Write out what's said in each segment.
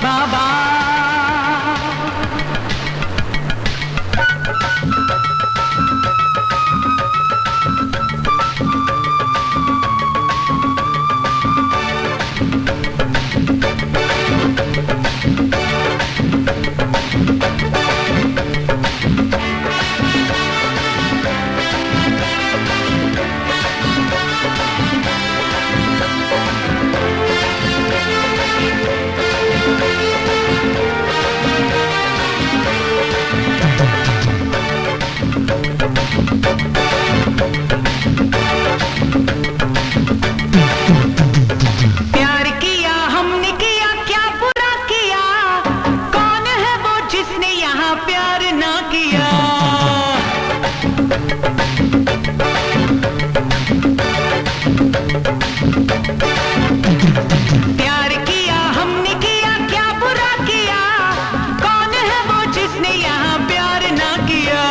बाबा। प्यार किया हमने किया क्या बुरा किया, कौन है वो जिसने यहाँ प्यार ना किया। प्यार किया हमने किया क्या बुरा किया, कौन है वो जिसने यहाँ प्यार ना किया।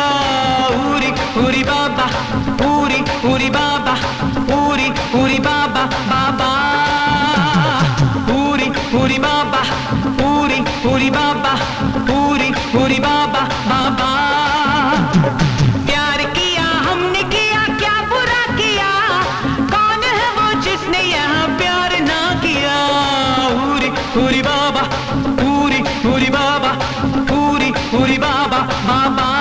उरी उरी बाबा, उरी उरी बाबा, उरी उरी बाबा बाबा। उरी उरी बाबा, उरी उरी बाबा, उरी उरी बाबा बाबा। प्यार किया हमने किया क्या बुरा किया, कौन है वो जिसने यहाँ प्यार ना किया। उरी उरी बाबा, उरी उरी बाबा, उरी उरी बाबा बाबा।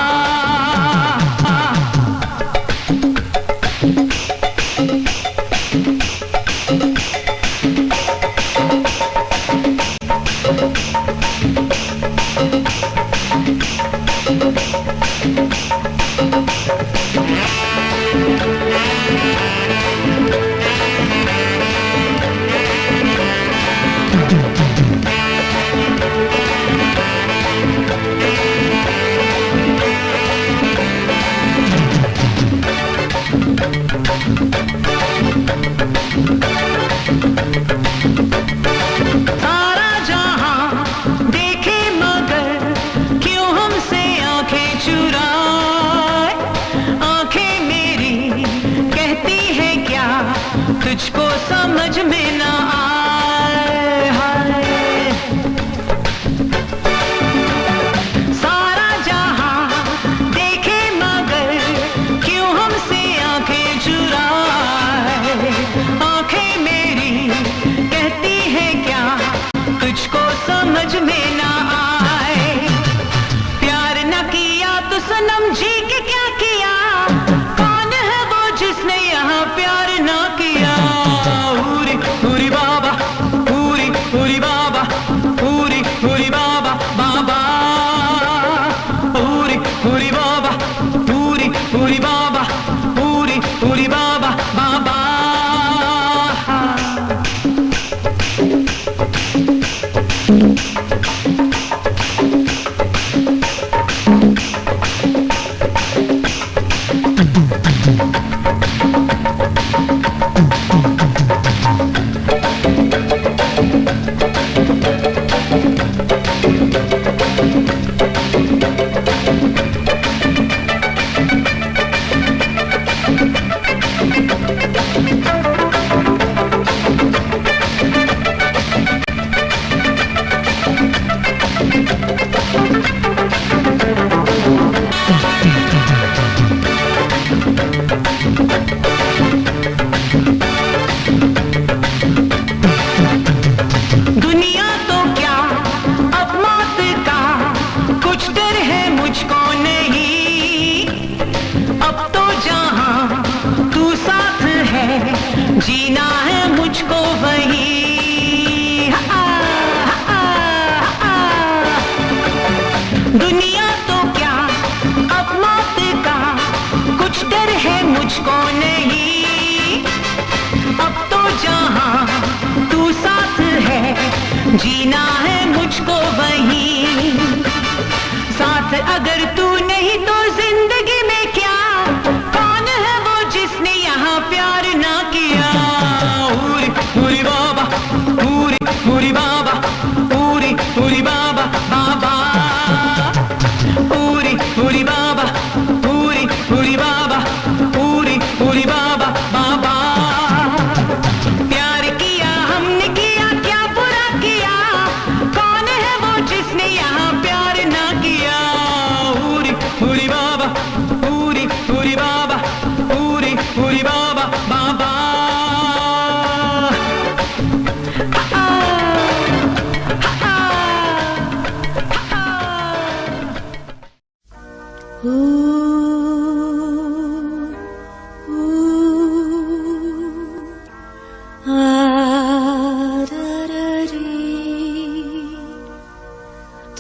सारा जहां देखे मगर क्यों हमसे आंखें चुराए। आंखें मेरी कहती है क्या तुझको समझ में ना आए। हाय सारा जहां देखे मगर क्यों हमसे आंखें चुराए। आंखें मेरी कहती है क्या तुझको समझ में ना आए। प्यार न किया तो सनम जी के क्या किया, कौन है वो जिसने यहाँ प्यार ना किया। उरी उरी बाबा, उरी उरी बाबा, उरी उरी बाबा बाबा। उरी उरी बाबा, उरी उरी बाबा, उरी उरी बाबा बाबा। दुनिया तो क्या अब मौत का कुछ डर है मुझको नहीं। अब तो जहां तू साथ है जीना है मुझको वही। दुनिया तो क्या अब मौत का कुछ डर है मुझको नहीं। अब तो जहां तू साथ है जीना है मुझको वही। साथ अगर तू नहीं तो जिंदगी में क्या, कौन है वो जिसने यहाँ प्यार ना किया। उरी उरी बाबा, उरी उरी बाबा, उरी उरी बाबा बाबा। उरी उरी बाबा, उरी उरी बाबा, उरी उरी बाबा बाबा। प्यार किया हमने किया क्या बुरा किया, कौन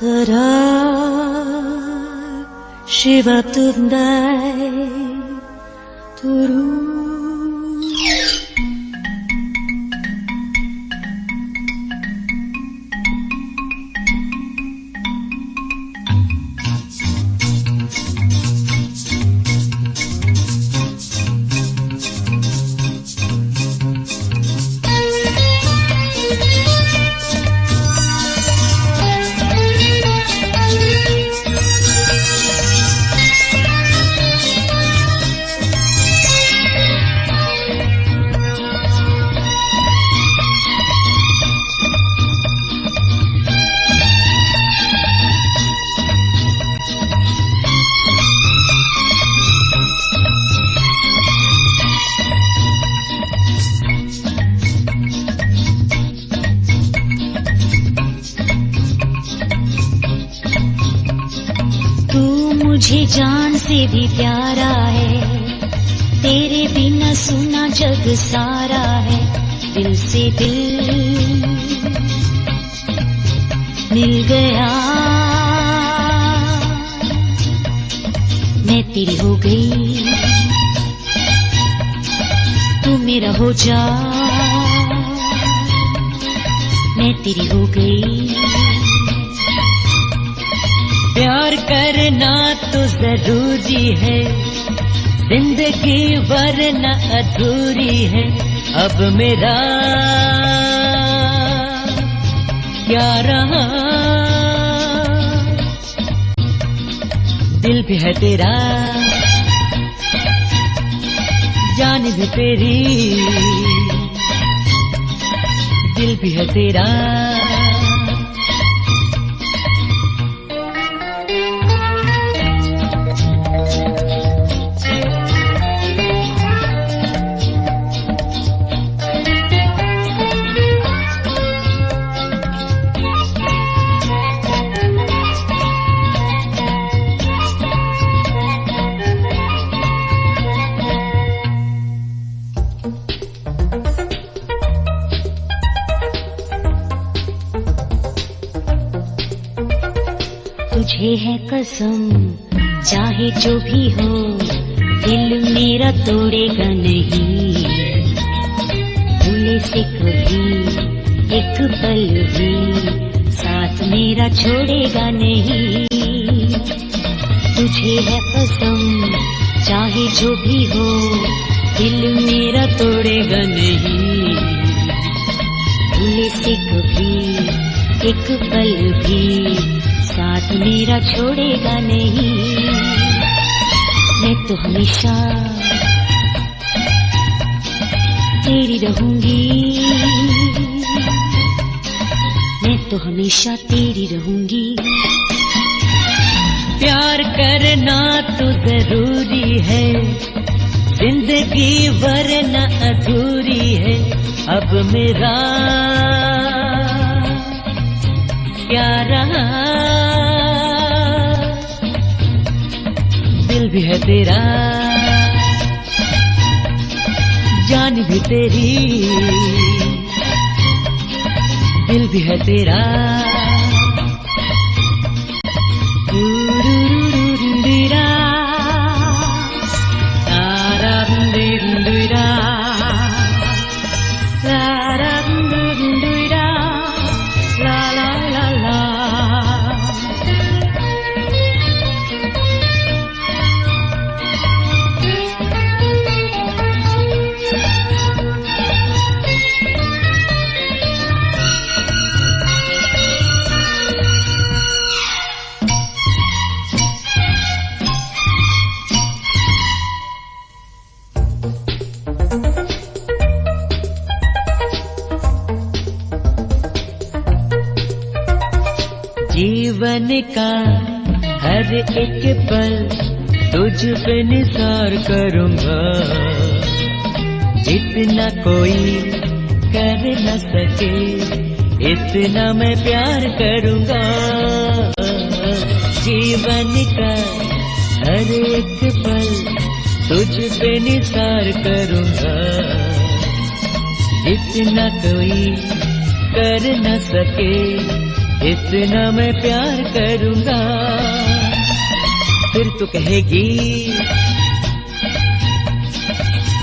Sarà Shiva Tundai Turu. मुझे जान से भी प्यारा है, तेरे बिना सुना जग सारा है। दिल से दिल मिल गया, मैं तेरी हो गई, तू मेरा हो जा, मैं तेरी हो गई। प्यार करना तो जरूरी है, जिंदगी वरना अधूरी है। अब मेरा क्या रहा, दिल भी है तेरा, जान भी तेरी, दिल भी है तेरा। तुझे है कसम, चाहे जो भी हो, दिल मेरा तोड़ेगा नहीं। भूले से कभी एक पल भी साथ मेरा छोड़ेगा नहीं। तुझे है कसम, चाहे जो भी हो, दिल मेरा तोड़ेगा नहीं। भूले से कभी एक पल भी साथ मेरा छोड़ेगा नहीं। मैं तो हमेशा तेरी रहूंगी, मैं तो हमेशा तेरी रहूंगी। प्यार करना तो जरूरी है, जिंदगी वरना अधूरी है। अब मेरा क्या रहा, दिल भी है तेरा, जान भी तेरी, दिल भी है तेरा। जीवन का हर एक पल तुझ पे निसार करूंगा, जितना कोई कर न सके इतना मैं प्यार करूंगा। जीवन का हर एक पल तुझ पे निसार करूंगा, जितना कोई कर न सके इतना मैं प्यार करूंगा। फिर तो कहेगी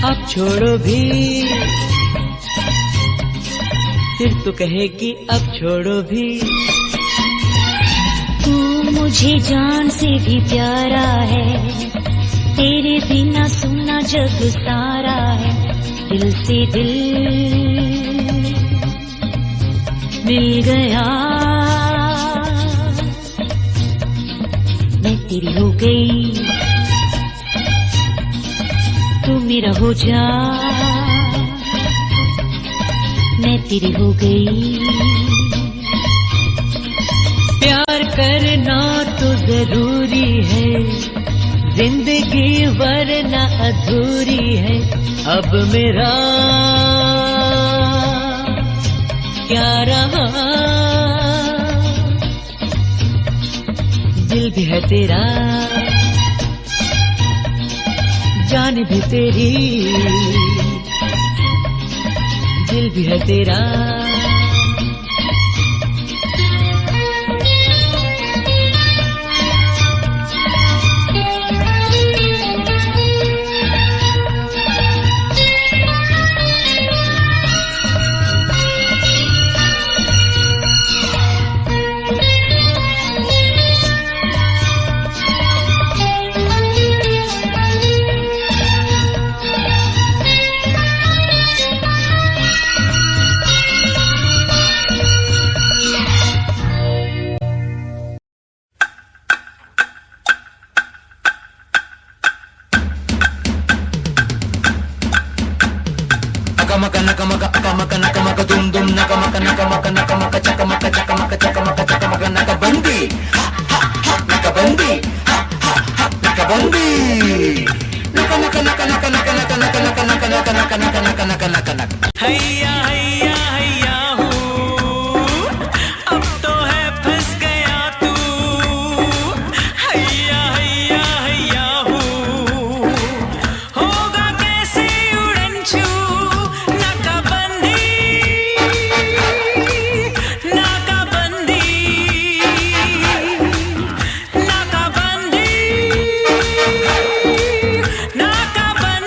अब छोड़ो भी, फिर तो कहेगी अब छोड़ो भी। तू मुझे जान से भी प्यारा है, तेरे बिना सुना जग सारा है। दिल से दिल मिल गया, मैं तेरी हो गई, तू मेरा हो जा, मैं तेरी हो गई। प्यार करना तो जरूरी है, जिंदगी वरना अधूरी है। अब मेरा क्या रहा, दिल भी है तेरा, जान भी तेरी, दिल भी है तेरा। हैया हैया हैया हूँ, अब तो है फंस गया तू। हैया हैया हैया हूँ, होगा कैसे उड़न छू। नाकाबंदी नाकाबंदी नाकाबंदी नाकाबंदी।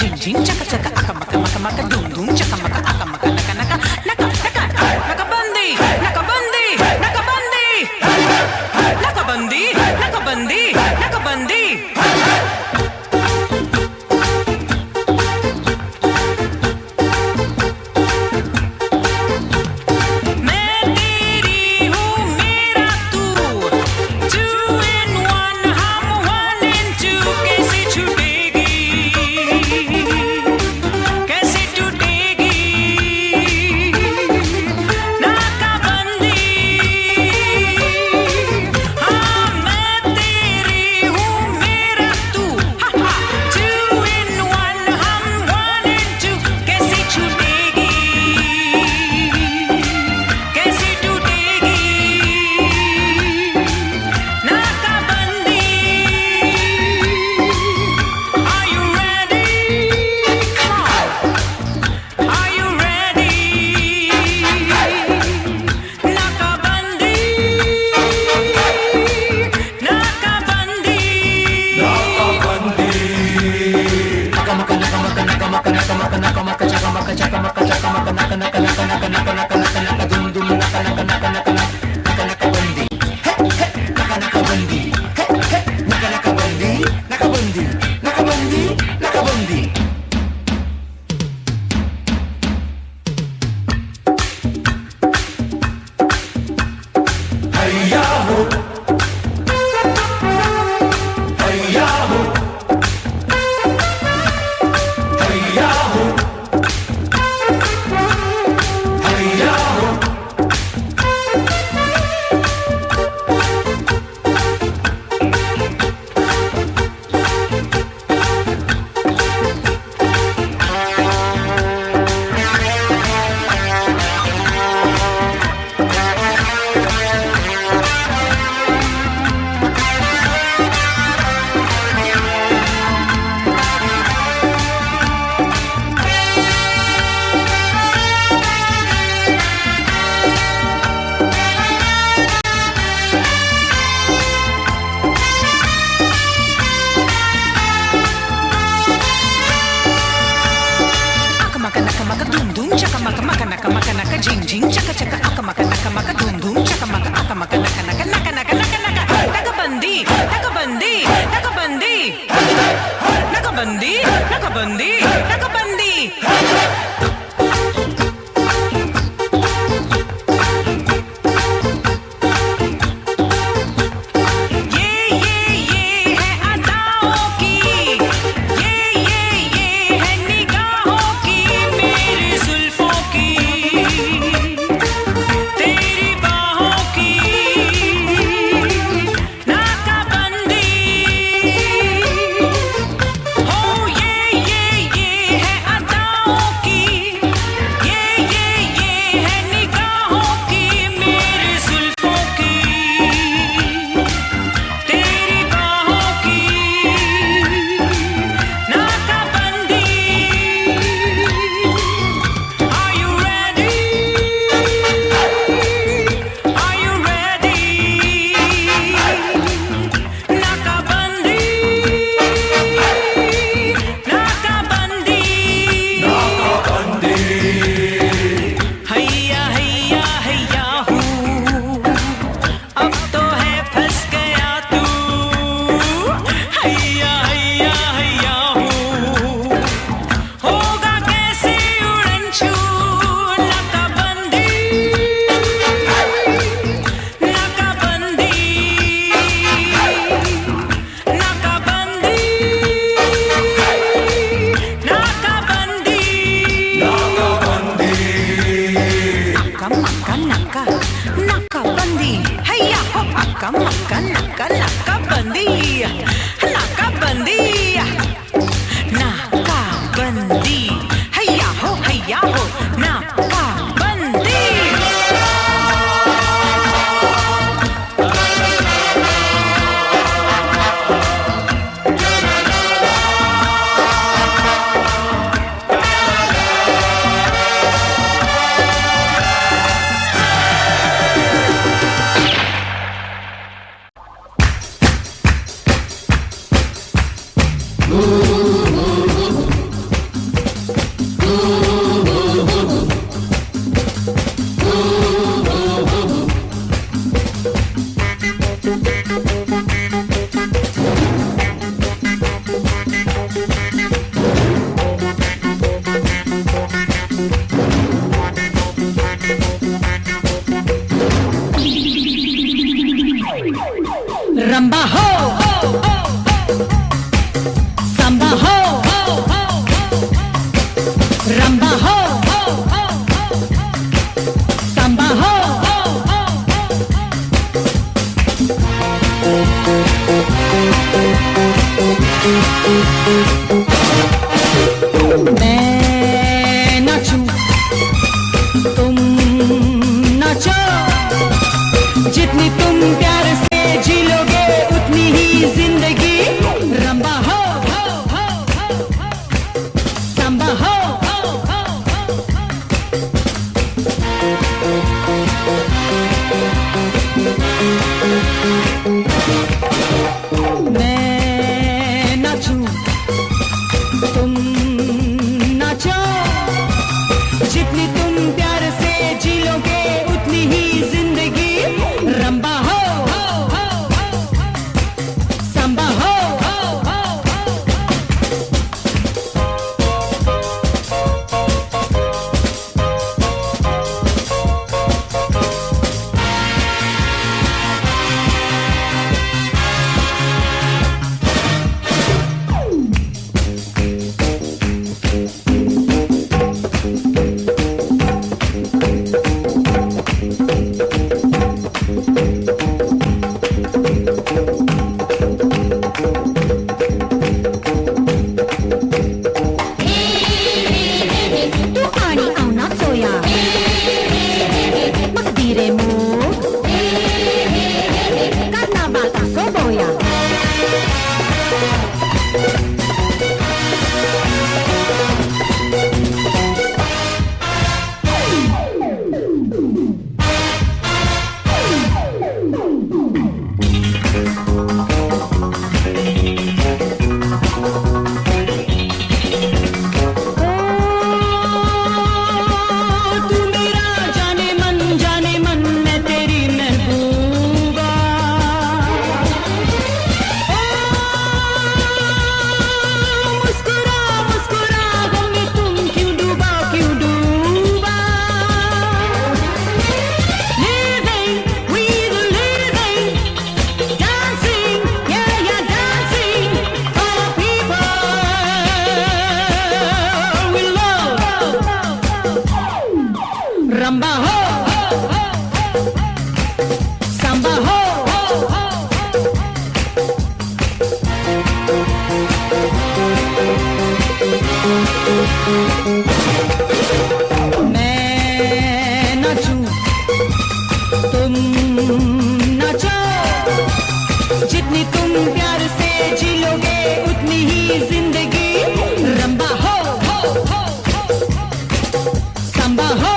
Jing jing chaka chaka aka maka maka maka dum dum chaka maka aka maka naka naka naka naka nakabandi nakabandi nakabandi nakabandi nakabandi nakabandi। naka maka naka jing jing chaka chaka aka maka naka धूम धूम chaka maka aka maka naka naka naka naka naka naka nakabandi nakabandi nakabandi nakabandi nakabandi nakabandi रंबा हो सांबा हो रंबा हो सांबा हो मैं नाचूं तुम नाचो जितनी तुम प्यार से जी लोगे उतनी ही जिंदगी रंबा हो सांबा हो मैं नाचूं तुम नाचो जितनी तुम प्यार से जी लोगे उतनी ही जिंदगी रंबा हो सांबा हो जितनी तुम प्यार से जी लोगे उतनी ही जिंदगी रंबा हो सांबा हो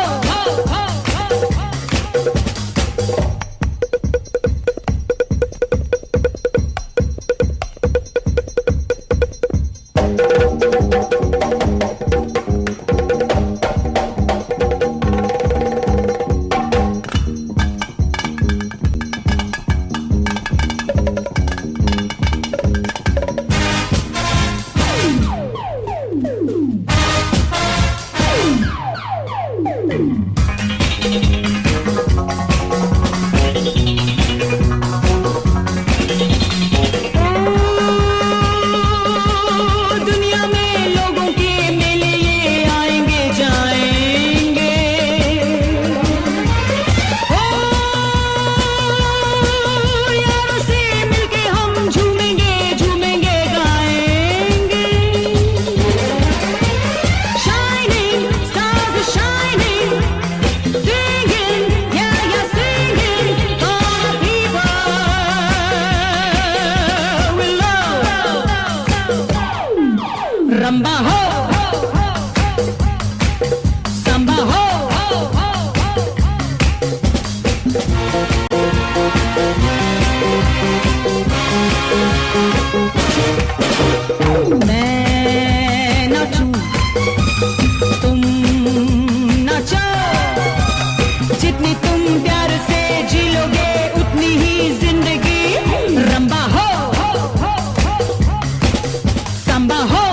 रंबा हो सांबा हो मैं नाचूं तुम नाचो जितनी तुम प्यार से जी लोगे उतनी ही जिंदगी रंबा हो सांबा हो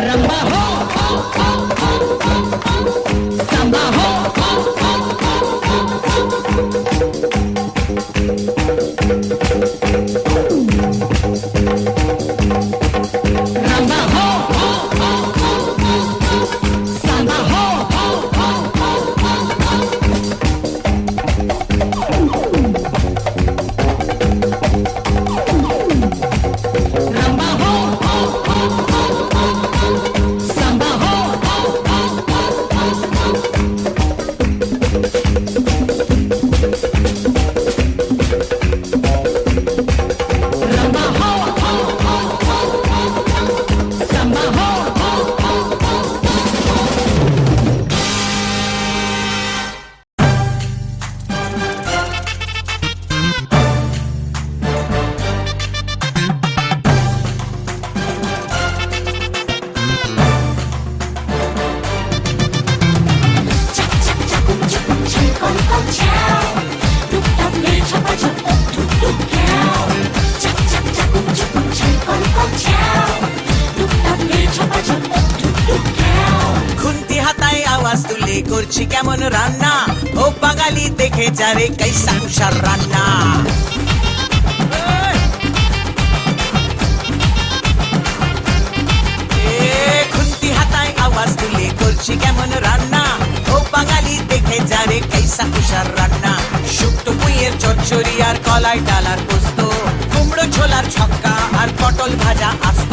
रंबा हो सांबा हो रंबा हो सांबा हो रंबा हो सांबा हो रंबा हो सांबा हो খুন্তি হাতায় আওয়াজ তুলে করছি কেমন রান্না ও বাঙালি দেখে যারে কাইসা উষার রান্না খুন্তি হাতায় আওয়াজ তুলে করছি কেমন রান্না ও বাঙালি দেখে যারে কাইসা উষার রান্না শুক্তো পুঁইয়ের চচ্চড়ি আর কলাই ডালার পোস্ত কুমড়ো ছোলার ছক্কা আর পটল ভাজা আস্ত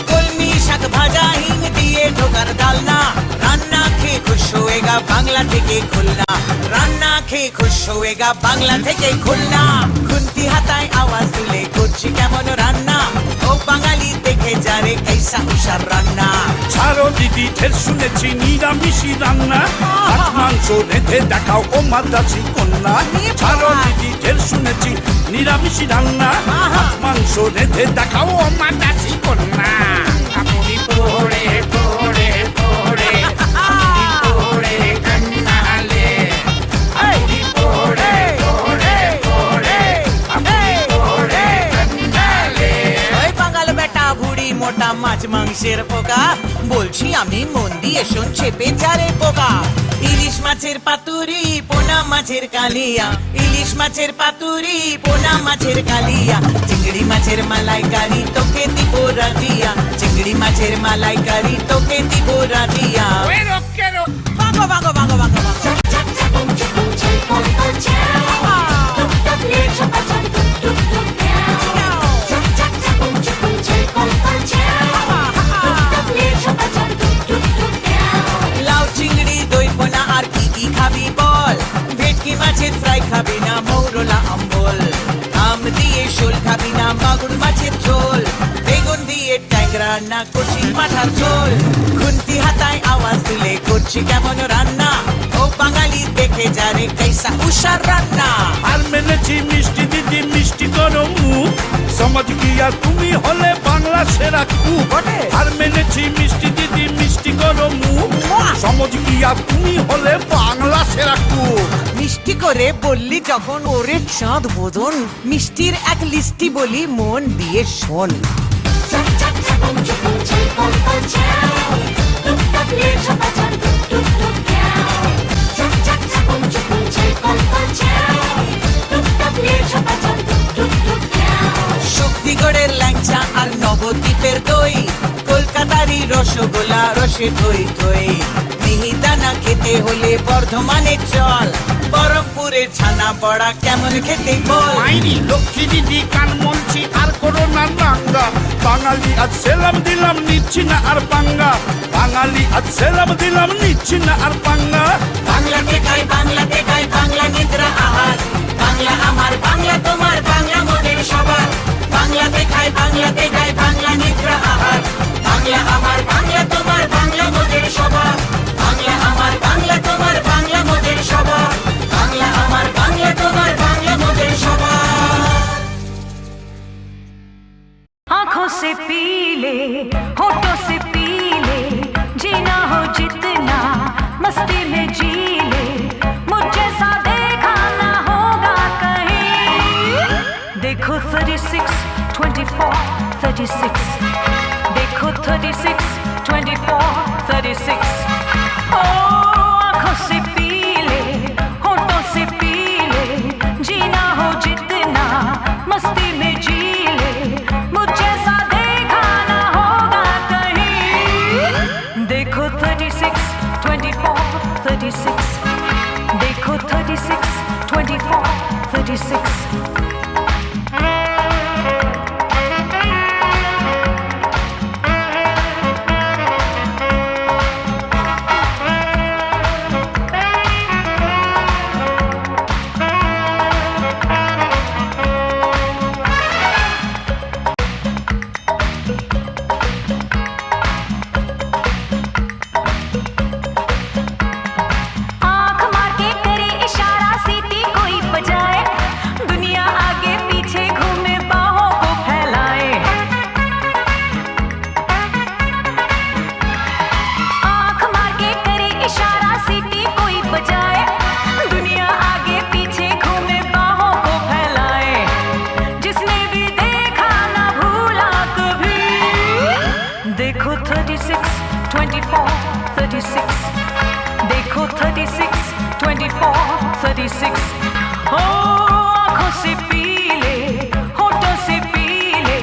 কলমি শাক ভাজা হিং দিয়ে ঢোকার ডালনা রান্না খেয়ে খুশ হয়েগা বাংলা থেকে খুলনা রান্না খেয়ে খুশ হয়েগা বাংলা থেকে খুলনা খুন্তি হাতায় আওয়াজ তুলে করছি কেমন রান্না ও বাঙালি দেখে যারে কাইসা উষার রান্না ছাড়ো দিদি ঢের শুনেছি নিরামিষি রান্না মাছ মাংস রেঁধে দেখাও ও মাদ্রাসি কন্যা ছাড়ো দিদি ঢের শুনেছি নিরামিষি রান্না মাছ মাংস রেঁধে দেখাও ও মাদ্রাসি কন্যা আপনি পড়ে পড়ে পড়ে আপনি পড়ে কান্নালে আপনি পড়ে পড়ে পড়ে আপনি পড়ে কান্নালে ওই বাঙাল বেটা ভুড়ি মোটা মাছ মাংসের পোকা বলছি আমি মন দিয়ে শোন চেপে যারে পোকা ইলিশ মাছের পাতুরি পোনা মাছের কালিয়া ইলিশ মাছের পাতুরি পোনা মাছের কালিয়া চিংড়ি মাছের মালাইকারি তোকে দিব রাজিয়া চিংড়ি মাছের মালাইকারি তোকে দিব রাজিয়া ভাগো ভাগো ভাগো ভাগো ভাগো মাছের ফ্রাই খাবি না মৌরলা অম্বল, আম দিয়ে শোল খাবি না মাগুর মাছের ঝোল, বেগুন দিয়ে ট্যাংরা রান্না করছি মাথার ঝোল, খুন্তি হাতায় আওয়াজ দিলে করছি কেমন রান্না, ও বাঙালি দেখে যারে कैसा উষার রান্না। আর মেনেছি মিষ্টি দিদি মিষ্টি করো মুখ, সমাজ গিয়া তুমি হলে বাংলা সেরা কুক। বটে। আর মেনেছি মিষ্টি দিদি মিষ্টি করো মুখ, সমাজ গিয়া তুমি হলে বাংলা সেরা কুক। মিষ্টি করে বললি যখন ওরে চাঁদ বদন, মিষ্টির এক লিস্টি বলি মন দিয়ে শোন। শক্তিগড়ের ল্যাংচা আর নবদ্বীপের দই, কলকাতারই রসগোল্লা রসে ধই ধই, মিহিদানা খেতে হলে বর্ধমানে চল, বরফপুরের ছানা বড়া কেমন খেতে বল। মাইরি লক্ষ্মী দিদি কান মনছি আর করোনা নাঙ্গা, বাঙালি আজ সেলাম দিলাম নিচ্ছি না আর পাঙ্গা, বাঙালি আজ সেলাম দিলাম নিচ্ছি না আর পাঙ্গা। বাংলাতে খাই বাংলা নিদ্রা আহার, বাংলা আমার বাংলা তোমার বাংলা মোদের সবার, বাংলাতে খাই বাংলা নিদ্রা আহার, বাংলা আমার বাংলা তোমার বাংলা মোদের সবার, বাংলা আমার বাংলা তোমার বাংলা মোদের সবার, বাংলা আমার বাংলা তোমার বাংলা মোদের সবার। आंखों से पी ले होठों से पी ले, जीना हो जितना मस्ती में जी ले, मुझ जैसा देखा ना होगा कहीं। देखो 36, 24, 36, देखो 36, 24, 36। ओ आंखों से पी ले होठों से पी ले, जीना हो जितना मस्ती में जी ले, मुझ जैसा देखा ना होगा कहीं। देखो 36, 24, 36, देखो 36, 24, 36। आँख मार के करे इशारा, सीटी कोई बजाए, दुनिया आगे पीछे घूमे बाहों को फैलाए। आँख मार के करे इशारा, सीटी कोई बजाए, दुनिया आगे पीछे घूमे बाहों को फैलाए। जिसने भी देखा ना भूला कभी। देखो 36, 24, 36, देखो 36, 24, 36। ओ आंखों से पी ले होठों से पी ले,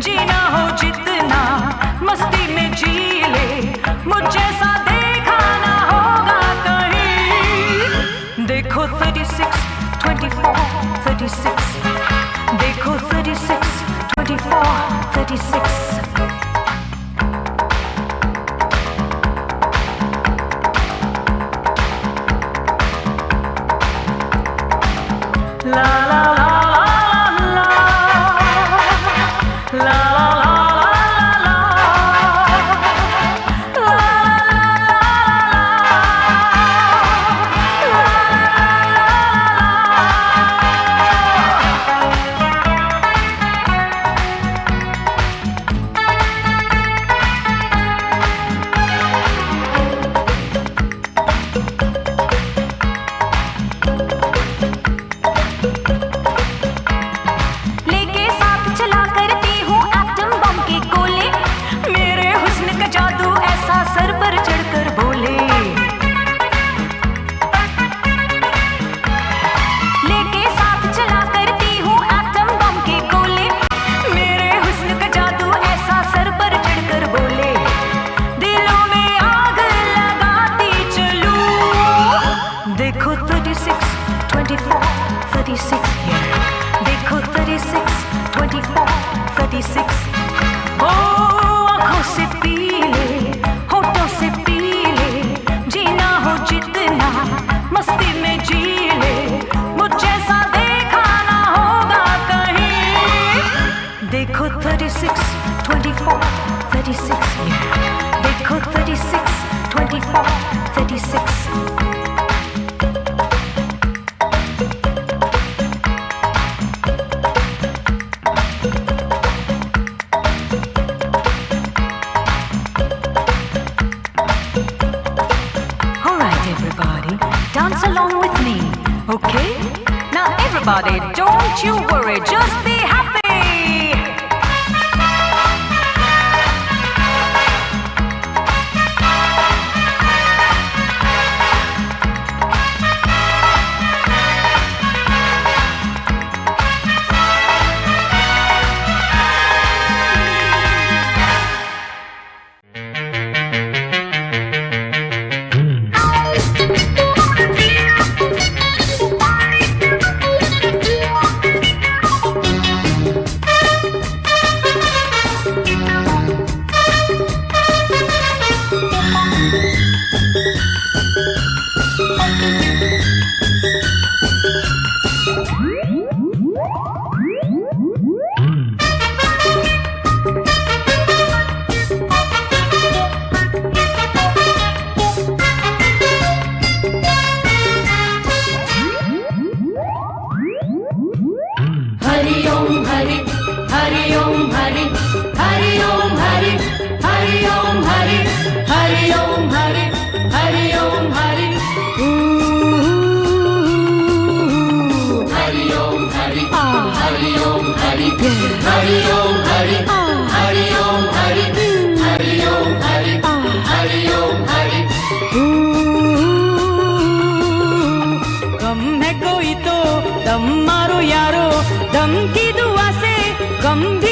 जीना हो जितना मस्ती में जी ले, मुझ जैसा देखा ना होगा कहीं। देखो 36, 24, 36, देखो 36, 24, 36। La la la la la la la लेके साथ चला करती हूँ एटम बम के गोले, मेरे हुस्न का जादू ऐसा सर पर चढ़कर बोले। लेके साथ चला करती हूँ एटम बम के गोले, मेरे हुस्न का जादू ऐसा सर पर चढ़कर बोले। दिलों में आग लगाती चलूं। देखो 36, 24, 36, देखो 36, 24, 36। ओ आंखों से पी ले होठों से पी ले, जीना हो जितना मस्ती में जी ले, everybody, dance along with me, okay? Now everybody, don't you worry, just be happy.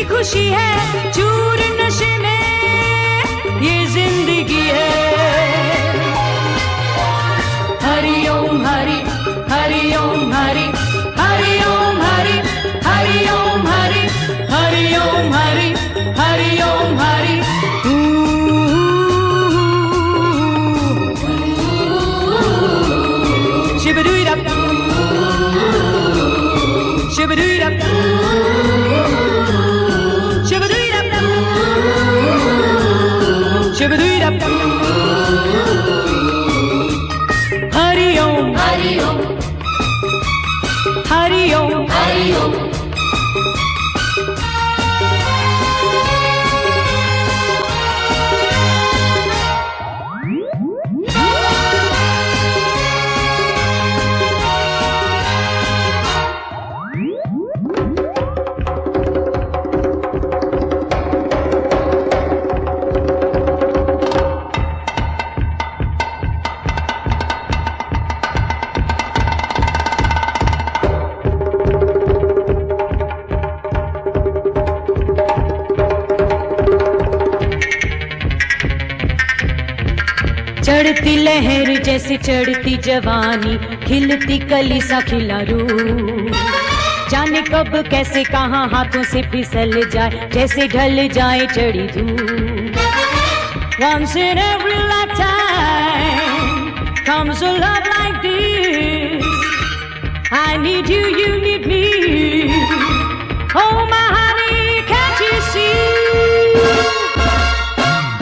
खुशी है चूर नशे में ये जिंदगी है Hari Om Hari Hari Om Hari Hari Om Hari Hari Om Hari Hari Om Hari Hari Om Hari Shibadoo-dap Shibadoo-dap Shibadoo-dap Hari Om Hari Om Hari Om Hari Om चढ़ती लहर जैसे चढ़ती जवानी खिलती कली सा खिला रूह जाने कब कैसे कहां हाथों से फिसल जाए जैसे ढल जाए चढ़ी धूप Once in every lifetime comes a love like this I need you, you need me Oh my honey, can't you see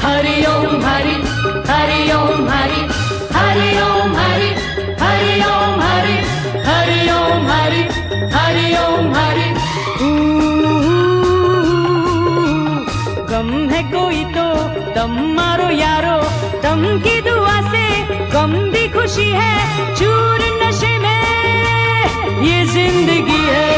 Hari Om Hari Hari Om Hari Hari Om Hari Hari Om Hari Hari Om Hari Hari Om Hari गम है कोई तो दम मारो यारो दम की दुआ से गम भी खुशी है चूर नशे में ये जिंदगी है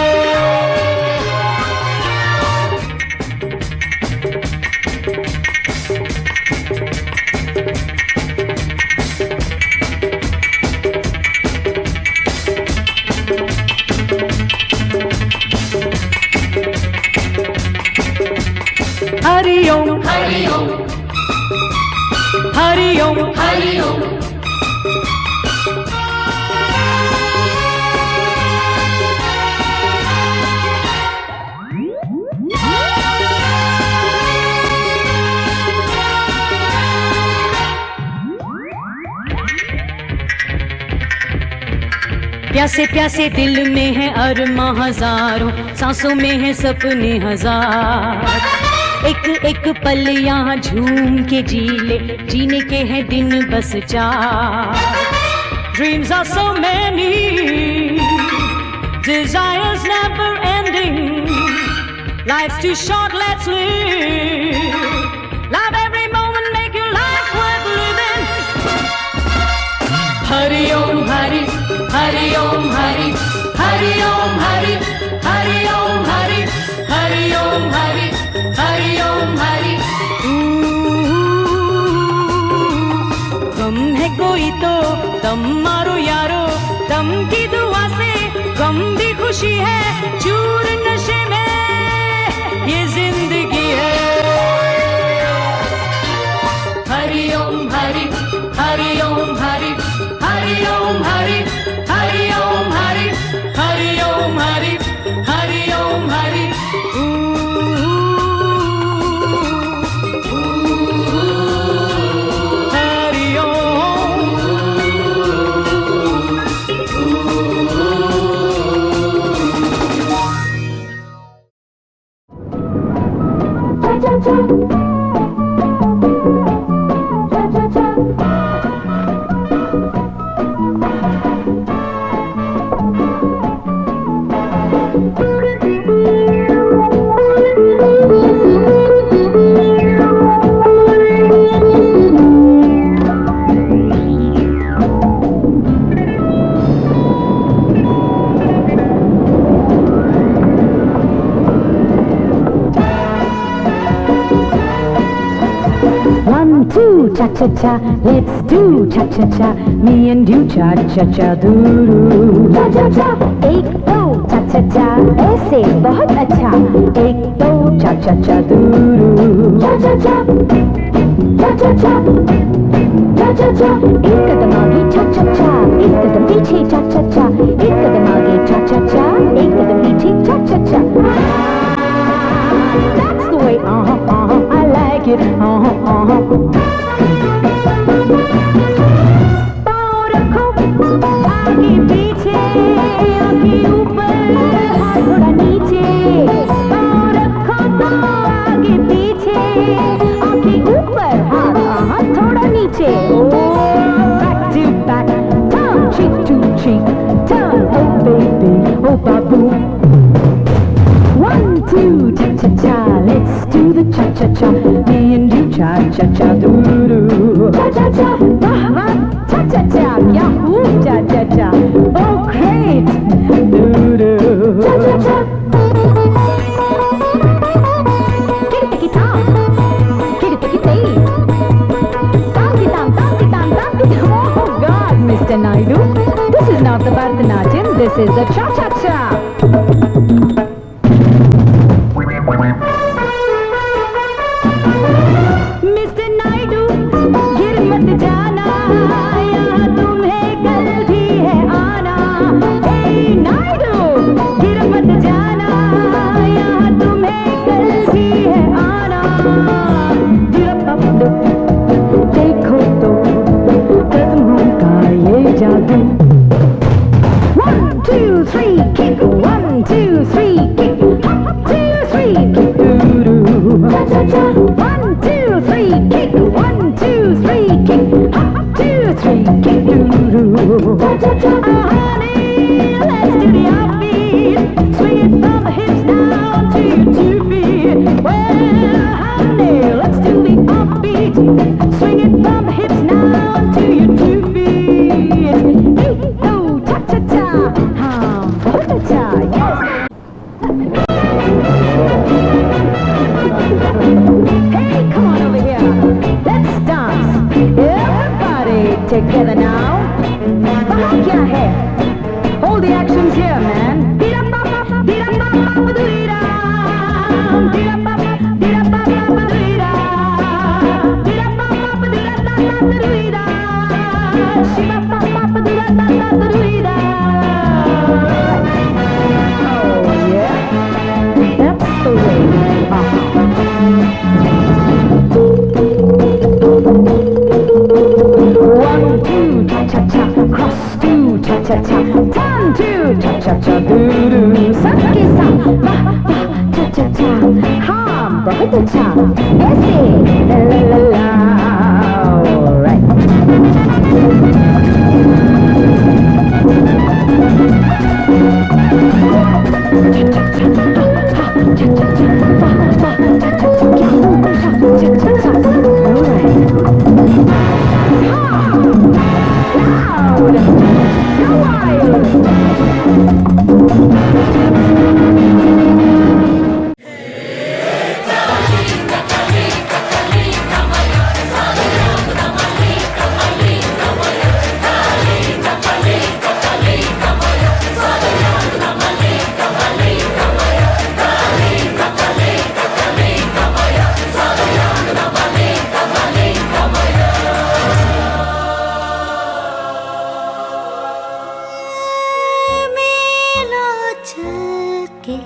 Hari Om Hari Om Hari Om Hari Om प्यासे प्यासे दिल में है अरमा हजारों सांसों में है सपने हजार एक एक पल यहाँ झूम के जी ले जीने के हैं दिन बस चार Dreams are so many Desires never ending Life's too short, let's live Love every moment, make your life worth living Om Hari Hari Om Hari Hari Om Hari Hari Om Hari Hari Om Hari गम है कोई तो दम मारो यारो दम की दुआ से गम भी खुशी है चूर नशे में ये जिंदगी है हरि ओम हरि हरि ओम हरि हरि ओम हरि हरि ओम हरि हरि ओम हरि हरि ओम हरि हरि ओम One, two, cha cha cha, let's do cha cha cha. Me and you cha cha cha do do. Cha cha cha, एक दो cha cha cha, ऐसे बहुत अच्छा. एक दो cha cha cha do do. Cha cha cha, cha cha cha, cha cha cha. एक कदम आगे cha cha cha, एक कदम पीछे cha cha cha. एक कदम आगे cha cha cha, एक कदम पीछे cha cha cha. That's the way, I like it, पाँव रखो आगे पीछे, आँखें ऊपर, हाथ थोड़ा नीचे. पाँव रखो तो आगे पीछे, आँखें ऊपर, हाथ थोड़ा नीचे. Back to back, turn cheek to cheek, turn, oh baby, oh babu. One, two, cha cha cha, let's do the cha cha cha. Me and you cha cha cha do do. Cha cha cha, wah wah, cha cha cha, yahoo, cha cha cha. Oh great, do do. Cha cha cha. Kitty kitty tom, kitty kitty tay. Tam tam tam. Oh God, Mr. Naidu, this is not the Bharatanatyam, this is the cha cha cha. Mister Naidu गिर मत जाना यहाँ तुम्हें कल भी है आना. हे नायडू गिर मत जाना यहाँ तुम्हें कल भी है आना. देखो तो कदमों का ये जादू. 1 2 3 kick, 1 2 3 kick, 2 3 kick, doo-doo. Cha cha cha. 1 2 3 kick, 1 2 3 kick, 2 3 kick, doo-doo. Cha cha cha. Honey, let's do the offbeat, swing it from the hips down to your 2 feet. Well, honey, let's do the offbeat, swing it from the hips down to your 2 feet. Hey, oh, cha cha cha, बहुत अच्छा, yes. Hey, come on over here. Let's dance. Everybody together now. वहाँ क्या है? All the actions here, man. Oh yeah, that's the way. One, two, cha-cha-cha, cross two, cha-cha-cha, turn two, cha-cha-cha, doo-doo. सबके साथ वाह वाह cha-cha-cha, हाँ बहुत अच्छा, ऐसे la-la-la-la. All right. Cha-cha-cha, cha-cha-cha, all right. loud. Go wild. मेला चल के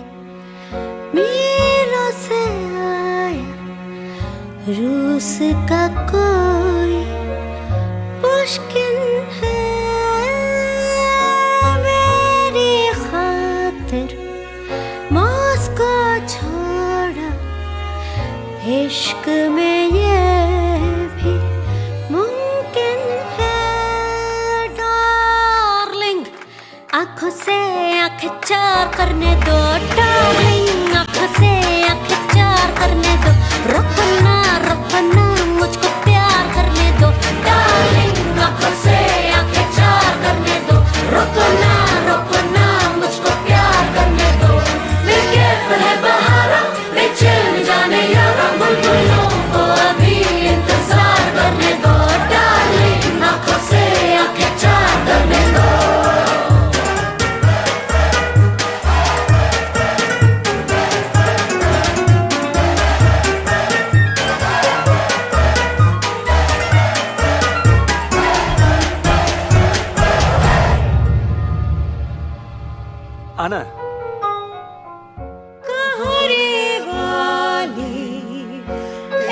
मीलों से आया रूस का कोई मुश्किल है मेरी खातिर मॉस्को छोड़ा इश्क में ये भी मुमकिन है डार्लिंग आंखों से आंखें चार करने दो डार्लिंग आंखों से आंखें चार करने दो रोको ना मुझको प्यार करने दो डार्लिंग आंखों से आंखें चार करने दो रोको ना मुझको प्यार करने दो मैं कैफ है बहारा मैं चल जाने यारा बुलबुलों को अभी इंतजार करने दो डार्लिंग आंखों से आंखें चार करने दो आना कहरे वाली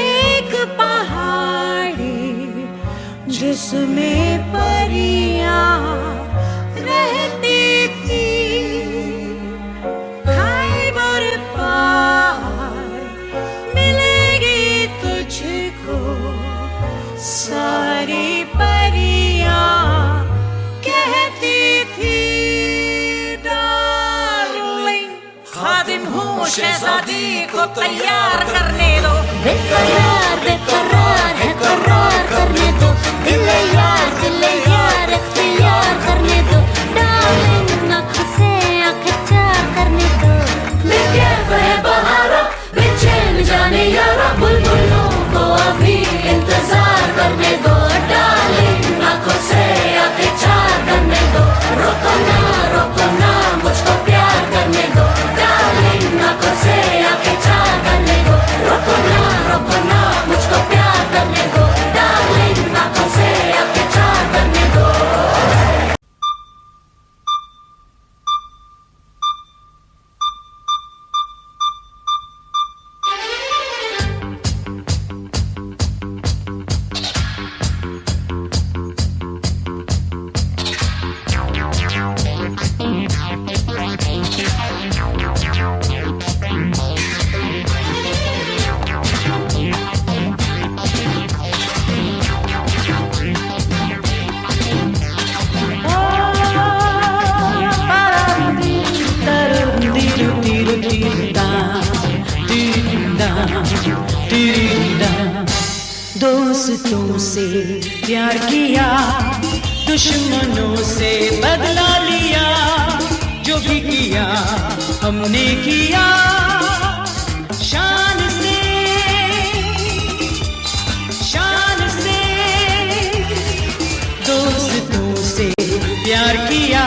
एक पहाड़ी जिसमें परियां रहती थी खैबर पार मिलेगी तुझको सारी परियां कहती थी खादिम हूँ शहजादी को तैयार करने दो बेकरार है करार करने दो दिल यार इख्तियार करने दो डार्लिंग आँखों से आँखें चार करने दो मैं कैफ है बहारा मैं चैन जाने यारा बुलबुलों को अभी इंतजार करने दो डार्लिंग आँखों से आँखें चार करने दो रोको ना मुझको प्यार करने दो डार्लिंग आँखों से आँखें चार करने दो रोको ना मुझको प्यार करने दो डार्लिंग आँखों से आँखें चार करने दो दोस्तों से प्यार किया दुश्मनों से बदला लिया जो भी किया हमने किया शान से दोस्तों से प्यार किया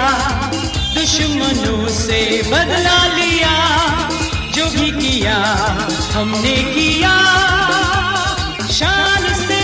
दुश्मनों से बदला लिया जो भी किया हमने किया शान से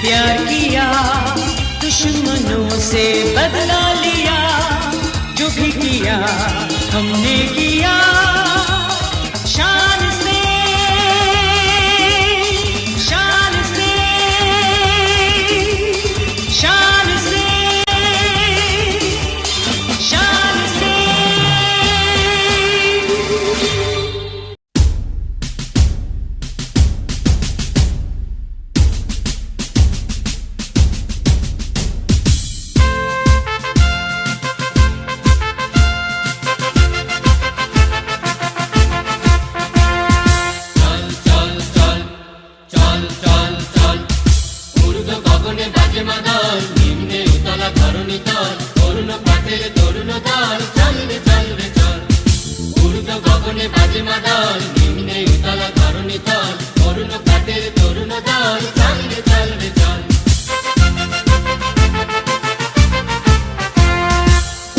प्यार किया दुश्मनों से बदला लिया जो भी किया हमने किया शान से शान से शान से शान से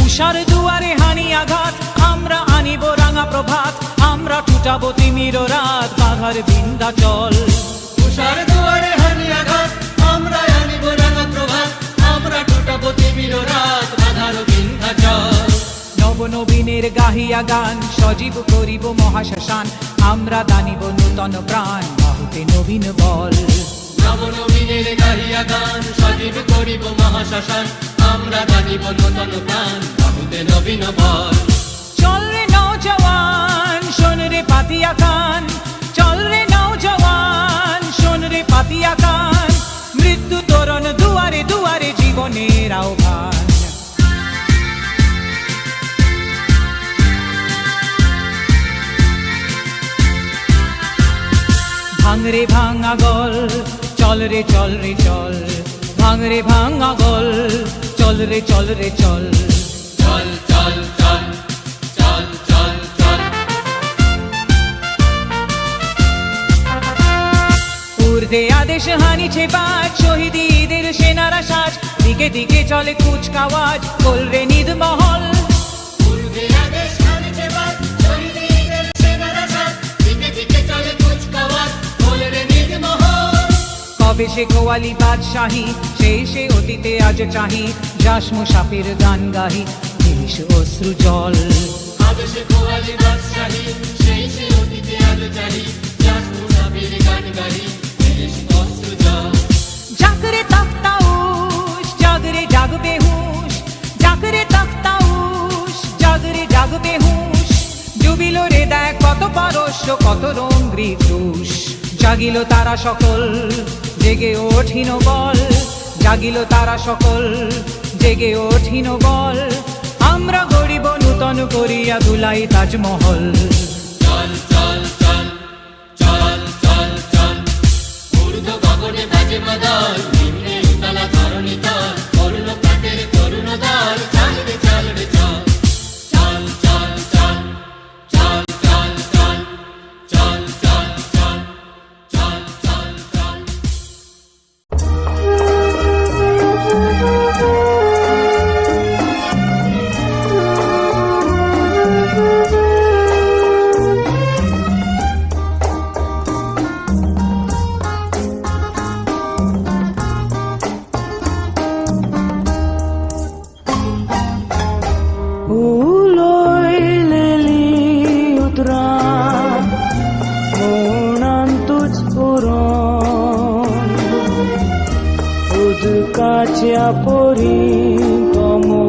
উষার দুয়ারে হানি আঘাত আমরা আনিব রাঙা প্রভাত আমরা টুটাবো তিমির রাত বাঘার বিন্ধ্যাচল উষার দুয়ারে হানি আঘাত আমরা আনিব রাঙা প্রভাত আমরা টুটাবো তিমির রাত বাধার বিন্ধ্যাচল নব নবীনের গাহিয়া গান সজীব করিব মহাশ্মশান আমরা দানিব নূতন প্রাণ বাহুতে নবীন বল নবনবীনের গাহিয়া গান সজীব করিব মহাশ্মশান আমরা দানিব নূতন প্রাণ বাহুতে নবীন বল চল রে নওজওয়ান শোন রে পাতিয়া কান চল রে নওজওয়ান শোন রে পাতিয়া কান মৃত্যু তোরণ দুয়ারে দুয়ারে জীবনের আহ্বান ভাঙরে ভাঙা গল চল রে চল রে চল ভাঙরে ভাঙা গল চল রে চল রে চল চল চল চল চল চল চল ঊর্ধ্বে আদেশ হানিছে বাজ শহীদদের সেনারা সাজ দিকে দিকে চলে কুচকাওয়াজ কোল রে নিদ মহল পূর্বে আদেশ হানিছে বাজ শহীদদের সেনারা সাজ দিকে দিকে চলে কুচকাওয়াজ বলে রে নির্মোহ কবে সে কোয়ালি বাদশাহী শেষে অতীতে আজ চাহি যাস মুসাফির গান গাহি দেশ অশ্রু জল আদেশে কোয়ালি বাদশাহী সেই সে অতীতে আজ চাহি যাস মুসাফির গান গাহি দেশ অশ্রু জল জাগরে তখতাউশ জাগরে জাগবে হুঁশ জাগরে তখতাউশ জাগরে জাগবে হুঁশ ডুবিল রে দেখ কত পারস্য কত রঙ্গি দুষ জাগিল তারা সকল জেগে ওঠিন বল জাগিল তারা সকল জেগে ওঠিন বল আমরা গড়িব নূতন করিয়া দুলাই তাজমহল চল চল চল চল চল চল ঊর্ধ্ব গগনে বাজে মাদল নিম্নে উতলা ধরণী তল করুণ প্রাতের তরুণ দল চল রে চল রে চল চল চল চল চল চল চল চল চল চল চল চল চল Uloi leli utra monantuj puron udkacia pori tomo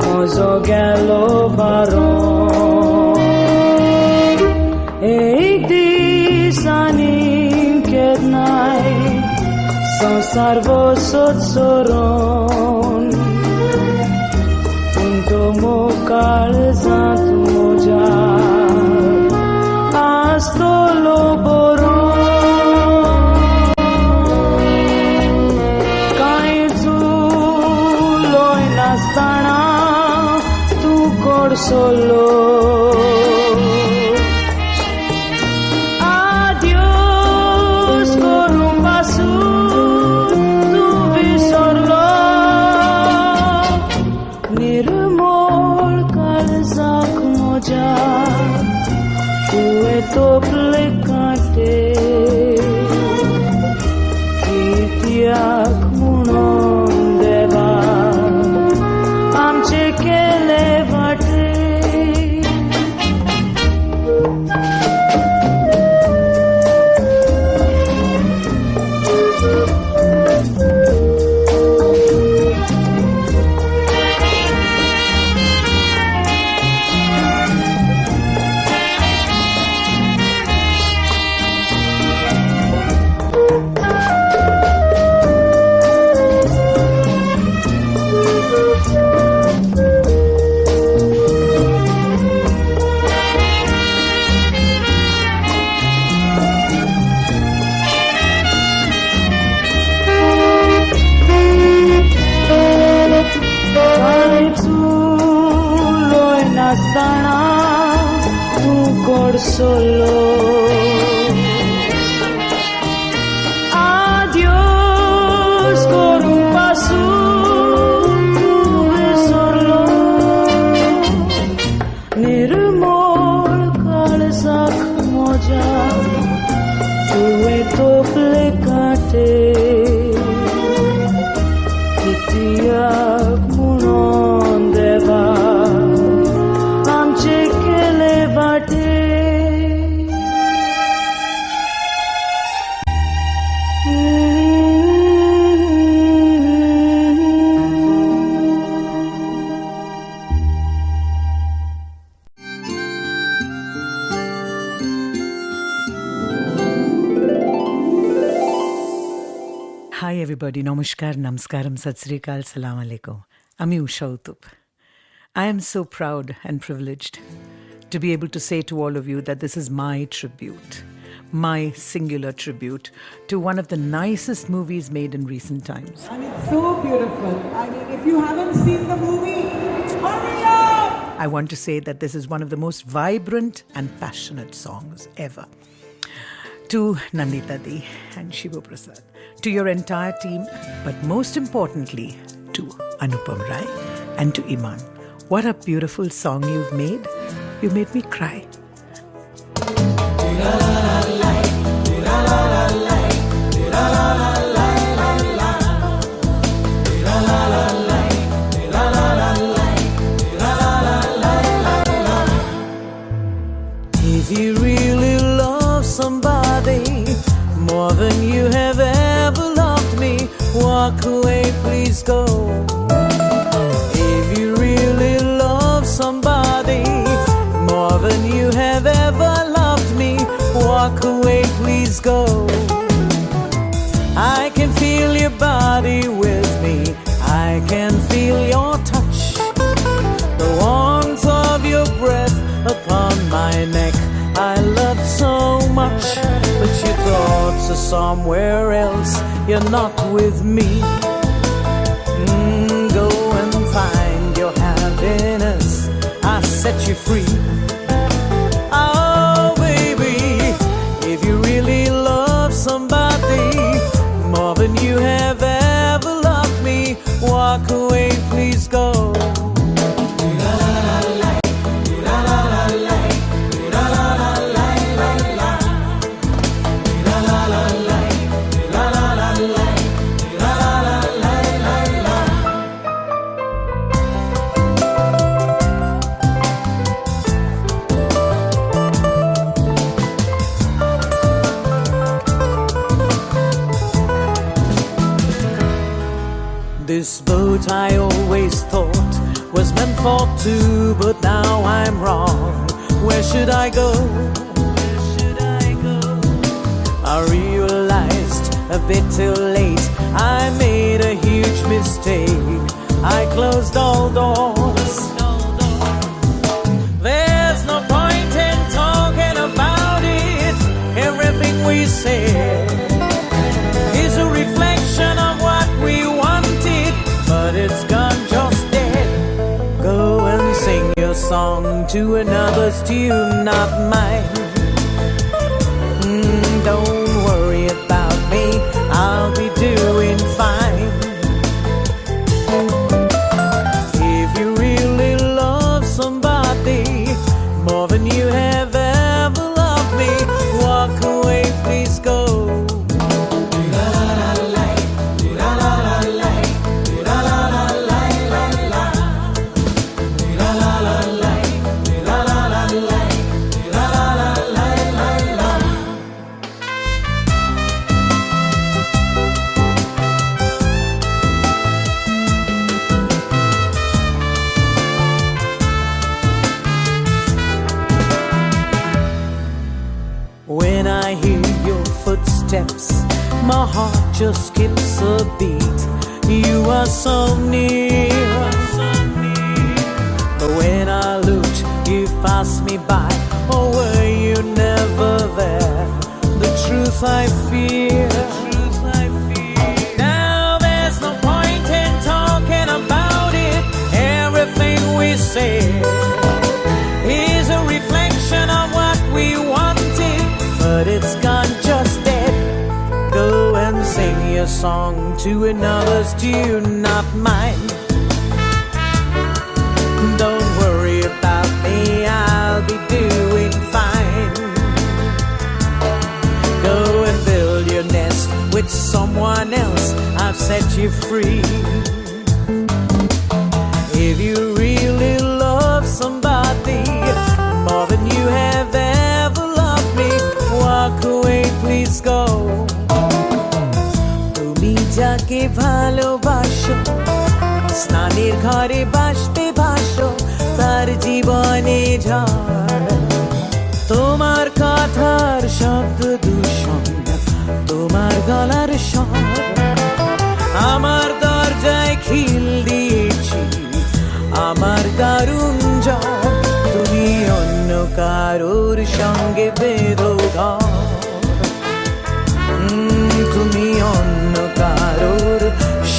mozo gelo varon ei disani kednai সংসার বসত সরণ Tomo calzat moja astolo boro Kaizu loi nastana tu kor solo Adios korum pasu tu visorlo Nirmol kalzak moja Tue tople kate Ki everybody. Namaskar, namaskaram, sat sri akal, salam alaikum. I'm Usha Uttup. I am so proud and privileged to be able to say to all of you that this is my tribute, my singular tribute to one of the nicest movies made in recent times. And it's so beautiful. I mean, if you haven't seen the movie, hurry up! I want to say that this is one of the most vibrant and passionate songs ever. To Nandita Di and Shivu Prasad, to your entire team, but most importantly, to Anupam Rai and to Iman. What a beautiful song you've made. You made me cry. If you really love somebody more than you have ever loved me, walk away, please go. If you really love somebody more than you have ever loved me, walk away, please go. I can feel your body with me, I can feel your touch, the warmth of your breath upon my neck. I love so much, but your thoughts are somewhere else. You're not with me. Go and find your happiness. I set you free. Oh, baby, if you really love somebody more than you have ever loved me, walk away, please go. This boat I always thought was meant for two, but now I'm wrong. Where should I go? I realized a bit too late I made a huge mistake. I closed all doors. There's no point in talking about it. Everything we say is a reflection of what we wanted, but it's gone just dead. Go and sing your song to another's tune, not mine. Don't worry about me, I'll be doing fine. If you really love somebody more than you have ever loved me, walk away, please go. When I hear your footsteps, my heart just skips a beat. You are so near, but when I looked, you passed me by. Or were you never there? The truth I fear. Now there's no point in talking about it. Everything we say is a reflection of what we wanted, but it's gone just dead. Go and sing your song to another's tune, not mine. Don't worry about me, I'll be doing fine. Go and build your nest with someone else, I've set you free. If you really love somebody more than you have ever loved me, walk away, please go. তুমি যাকে ভালোবাসো, স্নানের ঘরে বাসবে ভাসো, তার জীবনে ঝড়। তোমার কথার শব্দ দূষণ, তোমার গলার স্বর কারোর সঙ্গে বেঁধো ঘর তুমি অন্য কারোর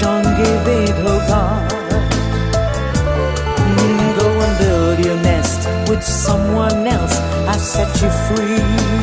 সঙ্গে বেঁধো ঘর Go and build your nest with someone else. I set you free.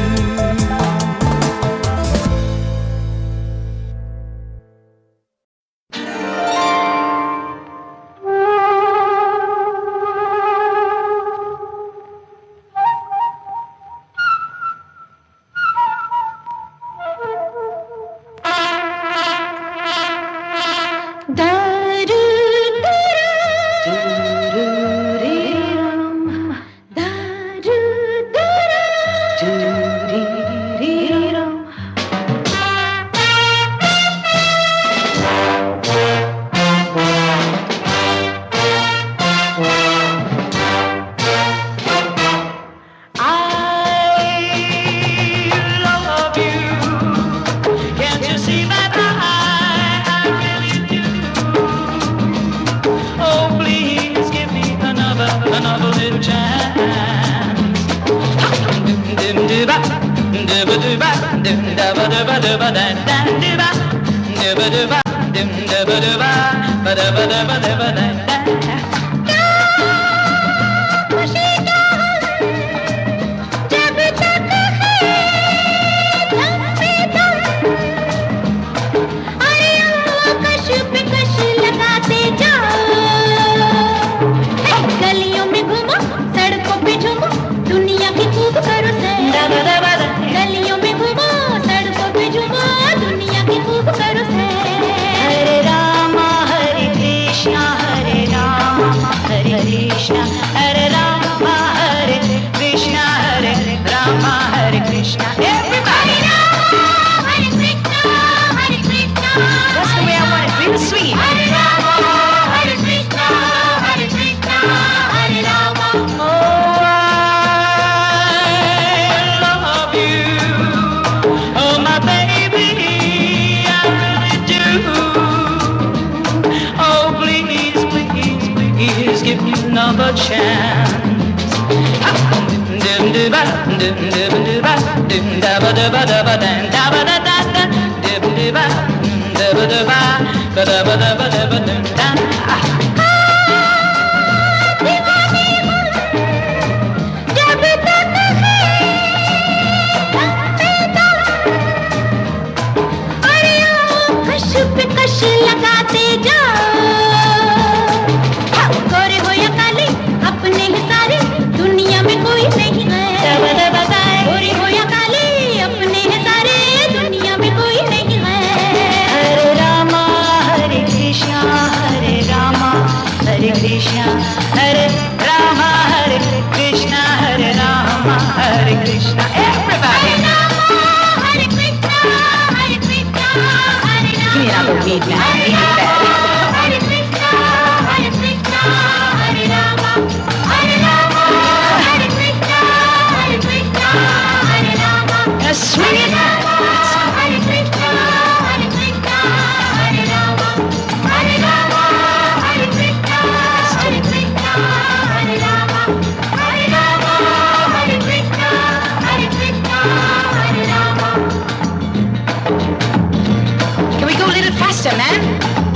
Can we go a little faster, man?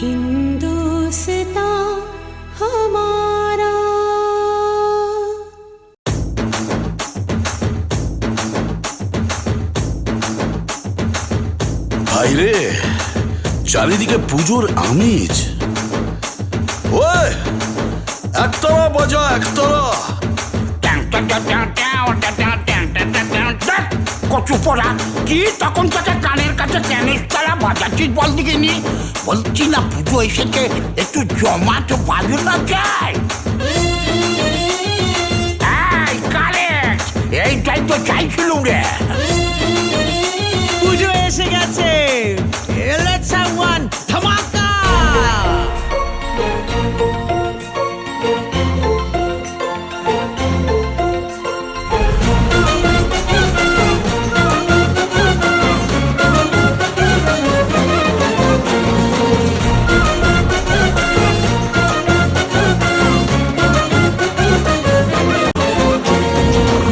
Hindustan हमारा। ভাইরে চারিদিকে পুজোর আমেজ। ওই একতলা বাজা একতলা। কচু পড়া কি তখন থেকে কানের কাছে টেনিস খেলা বাজাচ্ছিস বল দিকিনি? বলছি না পুজো এসেছে, একটু জমাট বাজনা চাই। এই কারেক্ট, এইটাই তো চাইছিলুম রে। পুজো এসে গেছে, লেটস হ্যাভ ওয়ান ধামাকা।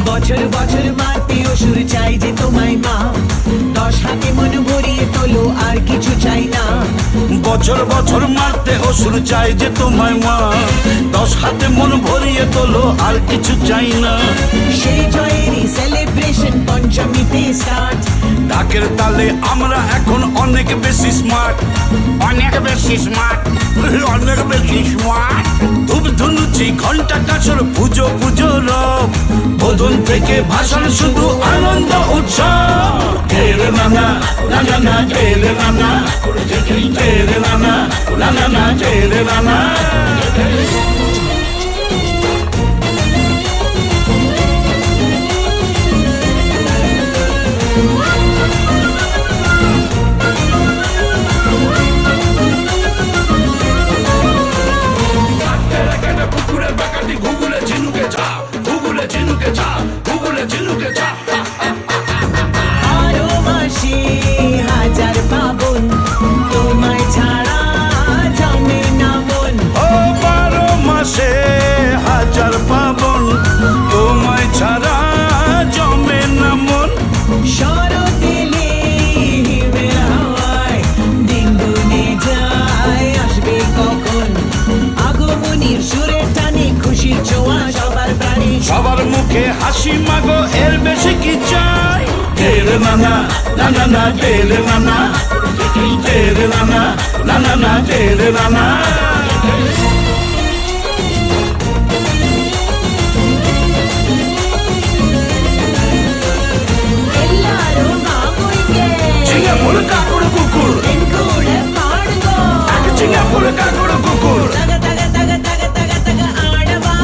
বছর বছর মারতে অসুর চাই যে তোমায় মা, 10 হাতে মন ভরিয়ে তোলো আর কিছু চাই না। বছর বছর মারতে অসুর চাই যে তোমায় মা, 10 হাতে মন ভরিয়ে তোলো আর কিছু চাই না। সেই জয়েরই সেলিব্রেশন পঞ্চমীতে স্টার্ট। ঢাকের তালে আমরা এখন অনেক বেশি স্মার্ট। অনেক বেশি স্মার্ট, অনেক বেশি স্মার্ট। ধূপ ধুনুচি ঘন্টা কাছর পুজো পুজো রব, বোধন থেকে ভাষণ শুধু আনন্দ উৎসব। তেরে নানা নানা না তেরে নানা, তেরে নানা নানা না তেরে নানা। পুকুরে বাকাটি ঘুগুলে ঝিনুকে ছা, ঘুগুলে ঝিনুকে ছা, ঘুগুলে ঝিনুকে ছা। আরো মাসে হাজার পাবন, তোমায় ছাড়া জমে না মন। ও 12 মাসে হাজার পাবন, তোমায় ছাড়া জমে না মন। শরৎ এলে হিমের হাওয়ায় দিন গুনে যায়, আসবে কখন আগমনীর সুরের টানে, খুশির ছোঁয়া সবার প্রাণে। সবার মুখে হাসি মাগো, এর বেশি কি চাই? তেরে নানা নানা না তেরে নানা, তেরে নানা নানা না তেরে নানা। ಎಲ್ಲರೂ ಮಾಮೂಲಿಗೆ ಚಿಂಗ ಪುಳಕ ಕುಡು ಕುಕ್ಕುರ್, ಕೂಡ ಮಾಡುಗೋ. ಚಿಂಗ ಪುಳಕ ಕುಡು ಕುಕ್ಕುರ್. ತಗ ತಗ ತಗ ತಗ ತಗ ತಗ ಆಡವಾ.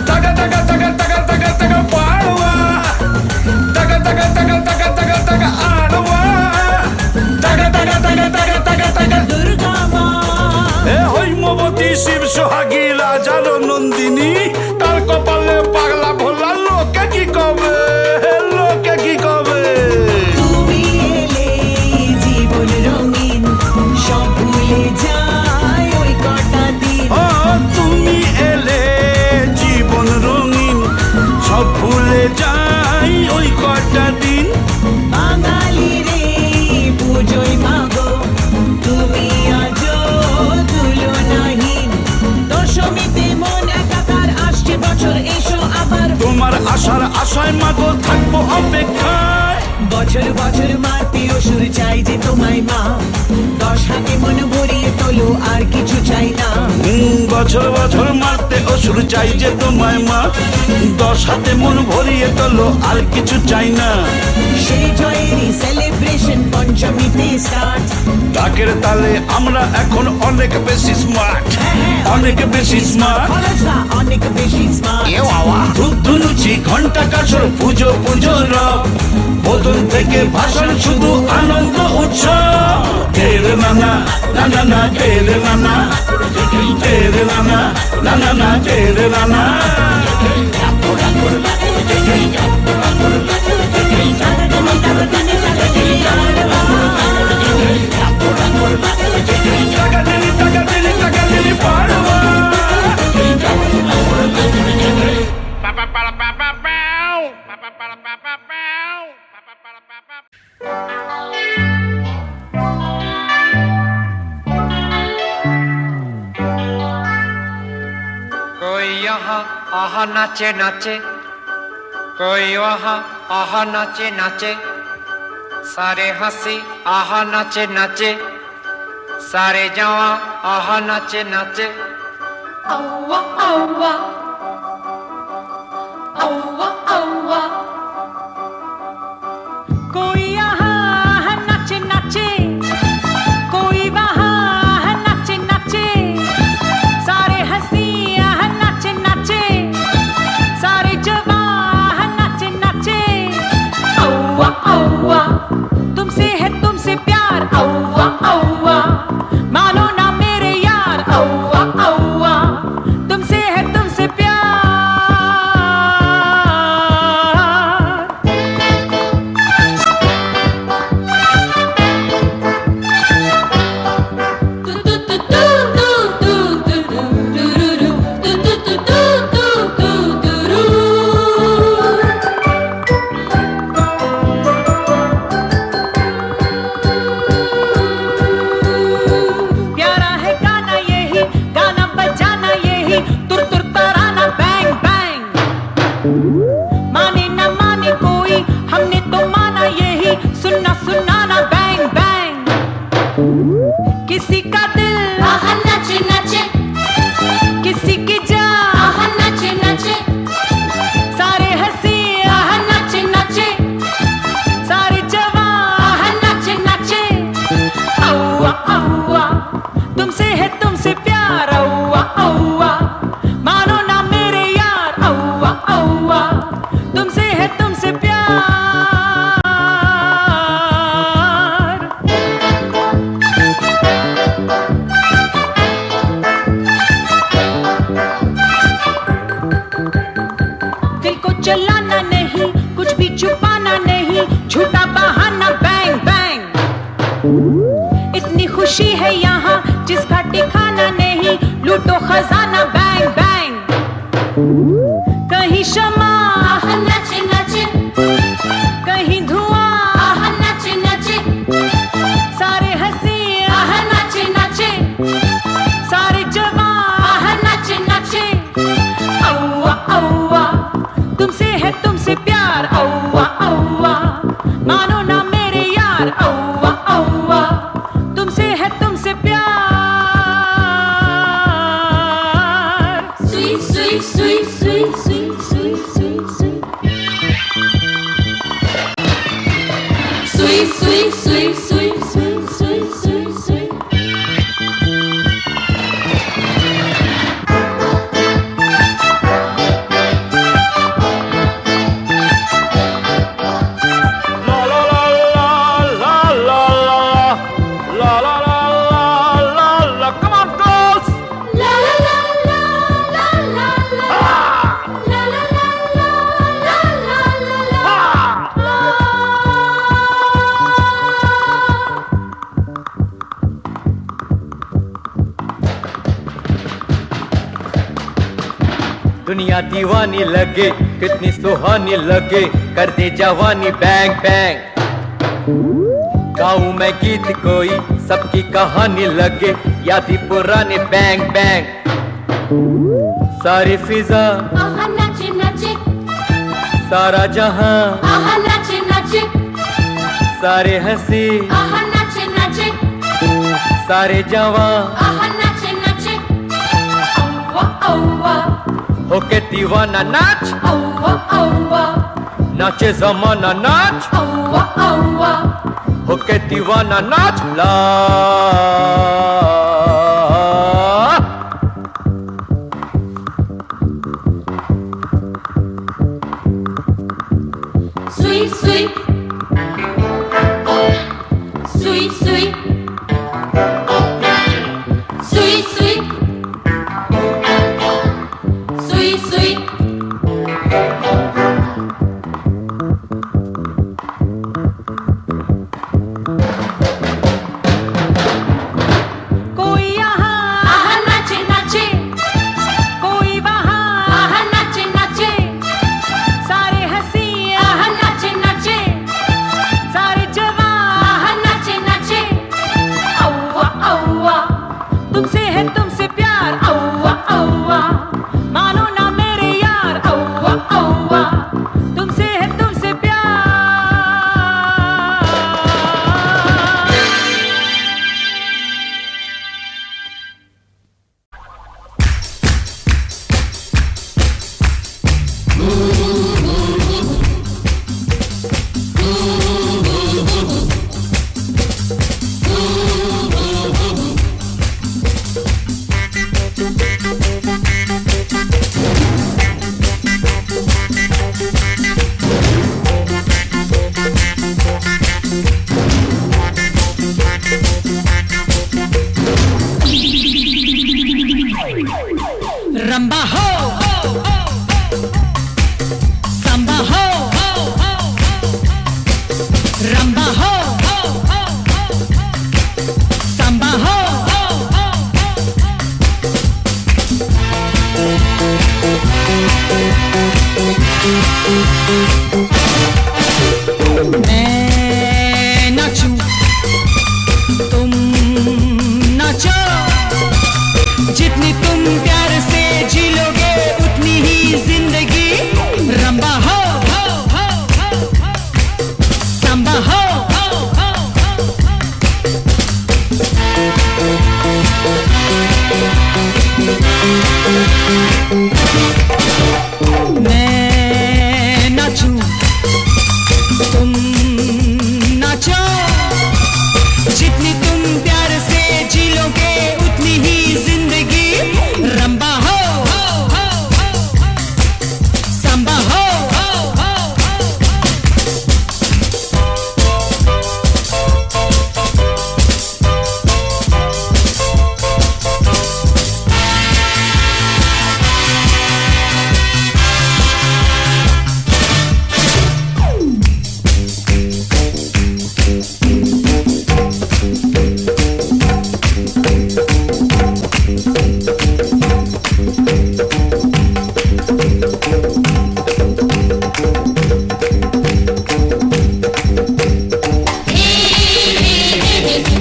ತಗ ತಗ ತಗ ತಗ ತಗ ತಗ ಪಾಡುವ, ತಗ ತಗ ತಗ ತಗ ತಗ ತಗ ಆಡುವ, ತಗ ತಗ ತಗ ತಗ ತಗ ತಗ। দুর্গা মা এ হৈমবতী শিব সোহাগী রাজার নন্দিনী, তার কপালে পাগলা ভোলা, লোকে কি কবে, লোকে কি কবে। তুমি এলে জীবন রঙিন, সব ভুলে যায় ওই কটা দিন। ও তুমি এলে জীবন রঙিন, সব ভুলে যাই ওই কটা দিন। বাঙালি রে পুজোয় মাগো, তুমি আজও তুলনাহীন। দশমীতে মন একাকার, আসছে বছর এসো আবার। তোমার আশার আশায় মাগো থাকবো অপেক্ষায়। বছর বছর মারতে অসুর চাই যে তোমায় মা, 10 হাতে মন ভরিয়ে তোলো আর কিছু চাই না। বছর বছর মারতে অসুর চাই যে তোমায় মা, 10 হাতে মন ভরিয়ে তোলো আর কিছু চাই না। সেই জয়েরই সেলিব্রেশন পঞ্চমীতে স্টার্ট। ঢাকের তালে আমরা এখন অনেক বেশি স্মার্ট, অনেক বেশি স্মার্ট। খরচা অনেক বেশি স্মার্ট। এ বাবা, ধূপ ধুনুচি ঘন্টা কাছর পুজো পুজো রব, বোতল থেকে ভাষণ শুধু আনন্দ উৎসব। তেরে নানা নানা না তেরে নানা, তেরে নানা নানা না তেরে নানা। টাকা দিলি পারবা। आहा नाचे नाचे कोई वहाँ आहा नाचे नाचे सारे हंसी आहा नाचे नाचे सारे जवां आहा नाचे नाचे औवा औवा औवा औवा कोई यहाँ नाचे नाचे कोई वहाँ नाचे नाचे सारे हंसी यहाँ नाचे नाचे सारे जवां नाचे नाचे औवा औवा तुमसे है तुमसे प्यार औवा औवा मानो ना मेरे यार औवा औवा तुमसे है तुमसे प्यार प्यारा है गाना यही गाना बजाना यही तुर तुर तराना बैंग बैंग माने न माने कोई हमने तो माना यही सुनना सुनाना बैंग बैंग किसी का दिल आहा नाचे नाचे किसी की जान आहा नाचे नाचे सारे हंसी आहा नाचे नाचे सारे जवां आहा नाचे नाचे औवा औवा तुमसे है तुमसे प्यार औवा औवा मानो ना मेरे यार औवा औवा तुमसे है तुमसे प्यार दिल को चलाना नहीं कुछ भी छुपाना नहीं झूठा बहाना बैंग बैंग इतनी खुशी है यहाँ जिसका ठिकाना नहीं लूटो खजाना बैंग बैंग कहीं शमा आहा नाचे नाचे कहीं धुआं आहा नाचे नाचे सारे हंसी आहा नाचे नाचे सारे जवां आहा नाचे नाचे औवा औवा तुमसे है तुमसे प्यार औवा औवा मानो ना मेरे यार औवा औवा तुमसे है तुमसे प्यार Sweet, sweet, sweet, sweet, sweet, sweet, sweet, sweet. Sweet, sweet, sweet, sweet, sweet, sweet, sweet, sweet. La la la la la la la la la la la la. Come on, girls! La la la la la la la. La la la la la la la la. दुनिया दीवानी लगे कितनी सुहानी लगे कर दे जवानी bang bang गाऊं मैं गीत कोई सबकी कहानी लगे यादी पुरानी बैंग बैंग सारी फिजा आहा नाचे नाचे सारा जहां आहा नाचे नाचे सारे हंसी आहा नाचे नाचे सारे जवां आहा नाचे नाचे औवा औवा होके दीवाना नाच औवा औवा नाचे जमाना नाच औवा औवा होके दीवाना नाच ला Sweet, sweet. Sweet, sweet. Sweet, sweet. Sweet, sweet. मैं नाचूं तुम नाचो, जितनी तुम प्यार से जी लोगे उतनी ही जिंदगी रंबा हो सांबा हो।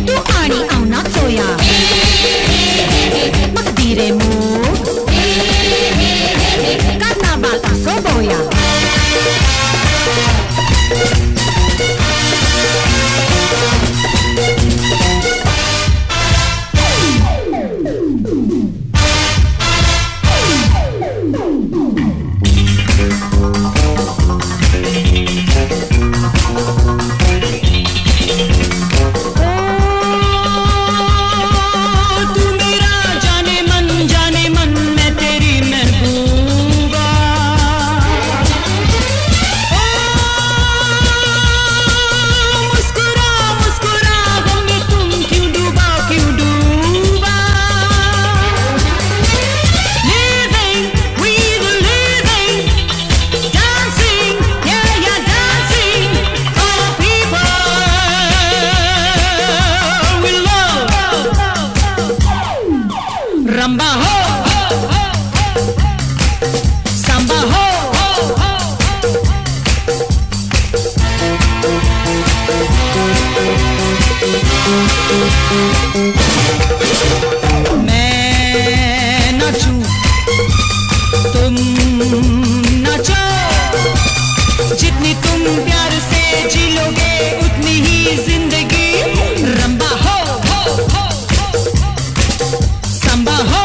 तू आणि औना चोया मग दिरे मूग कार्नावाल असो बोया। तू मेरा जाने मन मैं तेरी महबूबा। मुस्कुरा मुस्कुरा गम में तुम क्यों डूबा Living, we were living, dancing, yeah dancing for people we love. Ramba ho, samba ho, मैं नाचूं तुम नाचो, जितनी तुम प्यार से जी लोगे उतनी ही जिंदगी रंबा हो सांबा हो।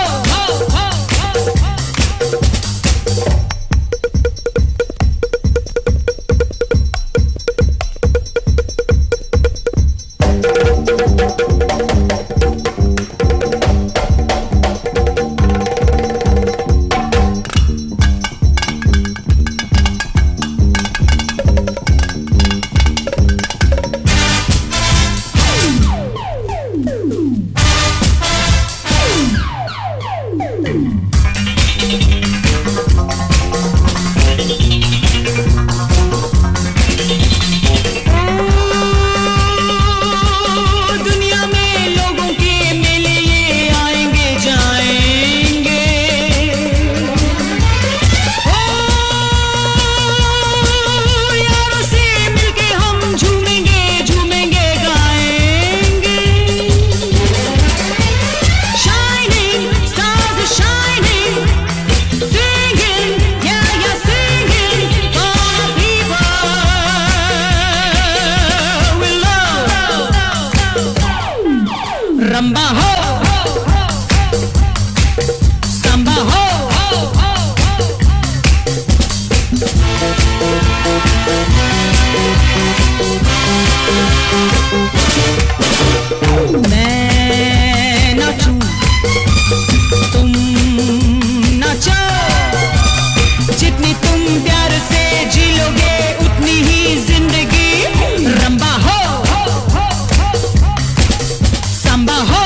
दुनिया में लोगों के मेले ये आएंगे जाएंगे। यारों से मिलके हम झूमेंगे गाएंगे। Shining stars are shining, singing, yeah singing for people we love. Ramba ho, samba ho, मैं नाचूं तुम नाचो, जितनी तुम प्यार से जी लोगे उतनी ही जिंदगी रंबा हो सांबा हो।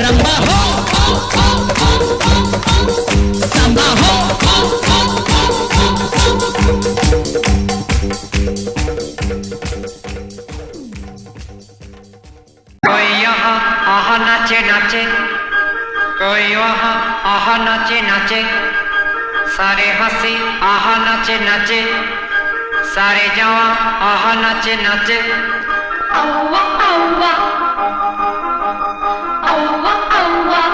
रंबा हो सांबा हो। कोई यहाँ आहा नाचे नाचे, कोई वहाँ आहा नाचे नाचे, सारे हंसी आहा नाचे नाचे, सारे जवां आहा नाचे नाचे। औवा औवा औवा औवा,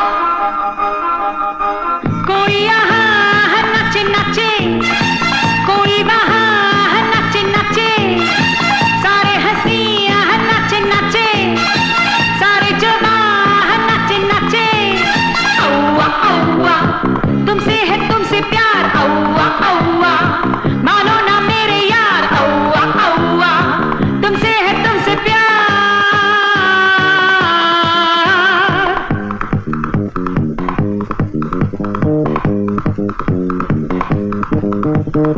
कोई यहाँ नाचे नाचे, कोई वहाँ नाचे नाचे, प्यारा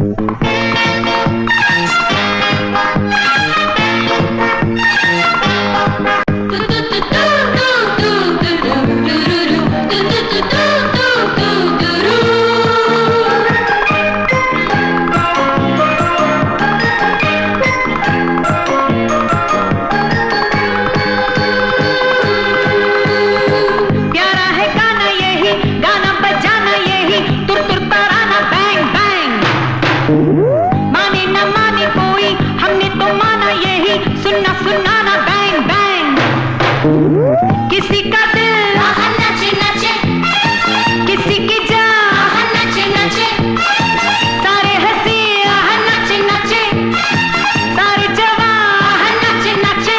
है गाना यही, गाना बजाना यही, तुर तुर तराना बैंग बैंग। माने न माने कोई, हमने तो माना यही, सुनना सुनाना बैंग बैंग। किसी का दिल नाचे नाचे, किसी की जान नाचे नाचे, सारे हंसी नाचे नाचे, सारे जवान नाचे नाचे।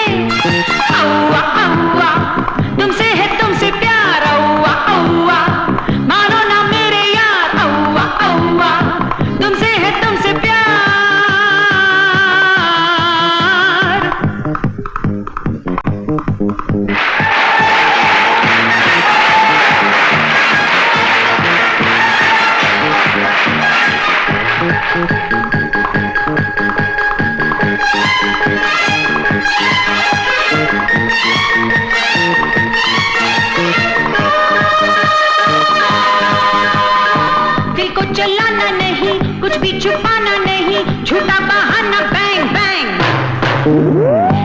औवा औवा तुमसे है तुमसे प्यार औवा औवा मानो ना मेरे यार औवा औवा तुमसे है तुमसे प्यार। दिल को चलाना नहीं, कुछ भी छुपाना नहीं, झूठा बहाना बैंग बैंग।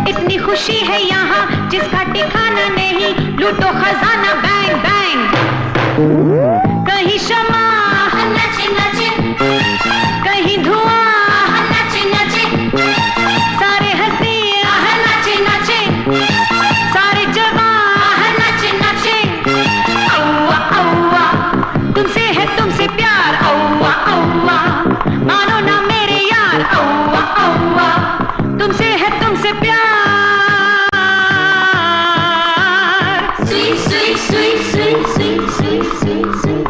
इतनी खुशी है यहाँ जिसका ठिकाना नहीं, लूटो खजाना बैंग बैंग। कहीं शमा नाचे नाचे, कहीं धुआं नाचे नाचे, सारे हंसी नाचे नाचे, सारे जवान नाचे नाचे। औवा औवा तुमसे है तुमसे प्यार औवा औवा मानो ना मेरे यार औवा औवा तुमसे है तुमसे प्यार। Sweet, sweet, sweet, sweet, sweet, sweet, sweet, sweet.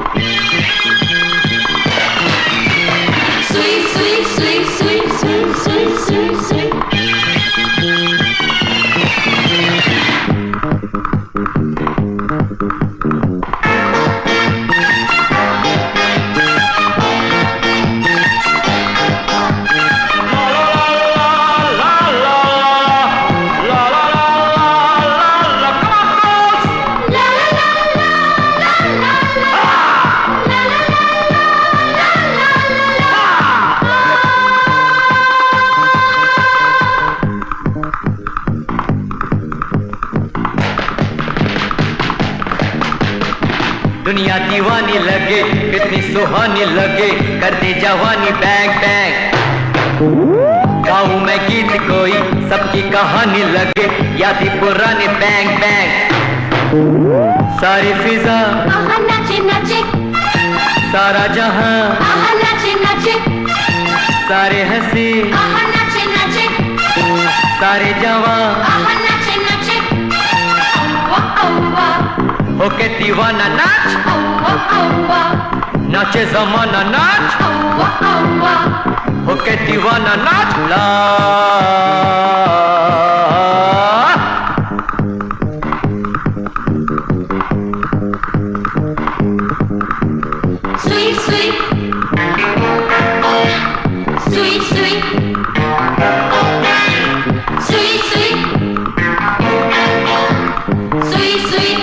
Sweet, sweet, sweet, sweet, sweet, sweet, sweet, sweet. दुनिया दीवानी लगे, कितनी सुहानी लगे, कर दे जवानी बैंग बैंग। गाऊं मैं गीत कोई, सबकी कहानी लगे, यादी पुरानी बैंग बैंग। सारी फिजा नाचे नाचे, सारा जहां नाचे नाचे, सारे हंसी नाचे नाचे, सारे जवान नाचे नाचे। औवा औवा, होके दीवाना नाच, औवा औवा, नाचे जमाना नाच, औवा औवा। होके दीवाना नाच ला। Sweet, sweet, sweet, sweet, sweet, sweet, sweet, sweet.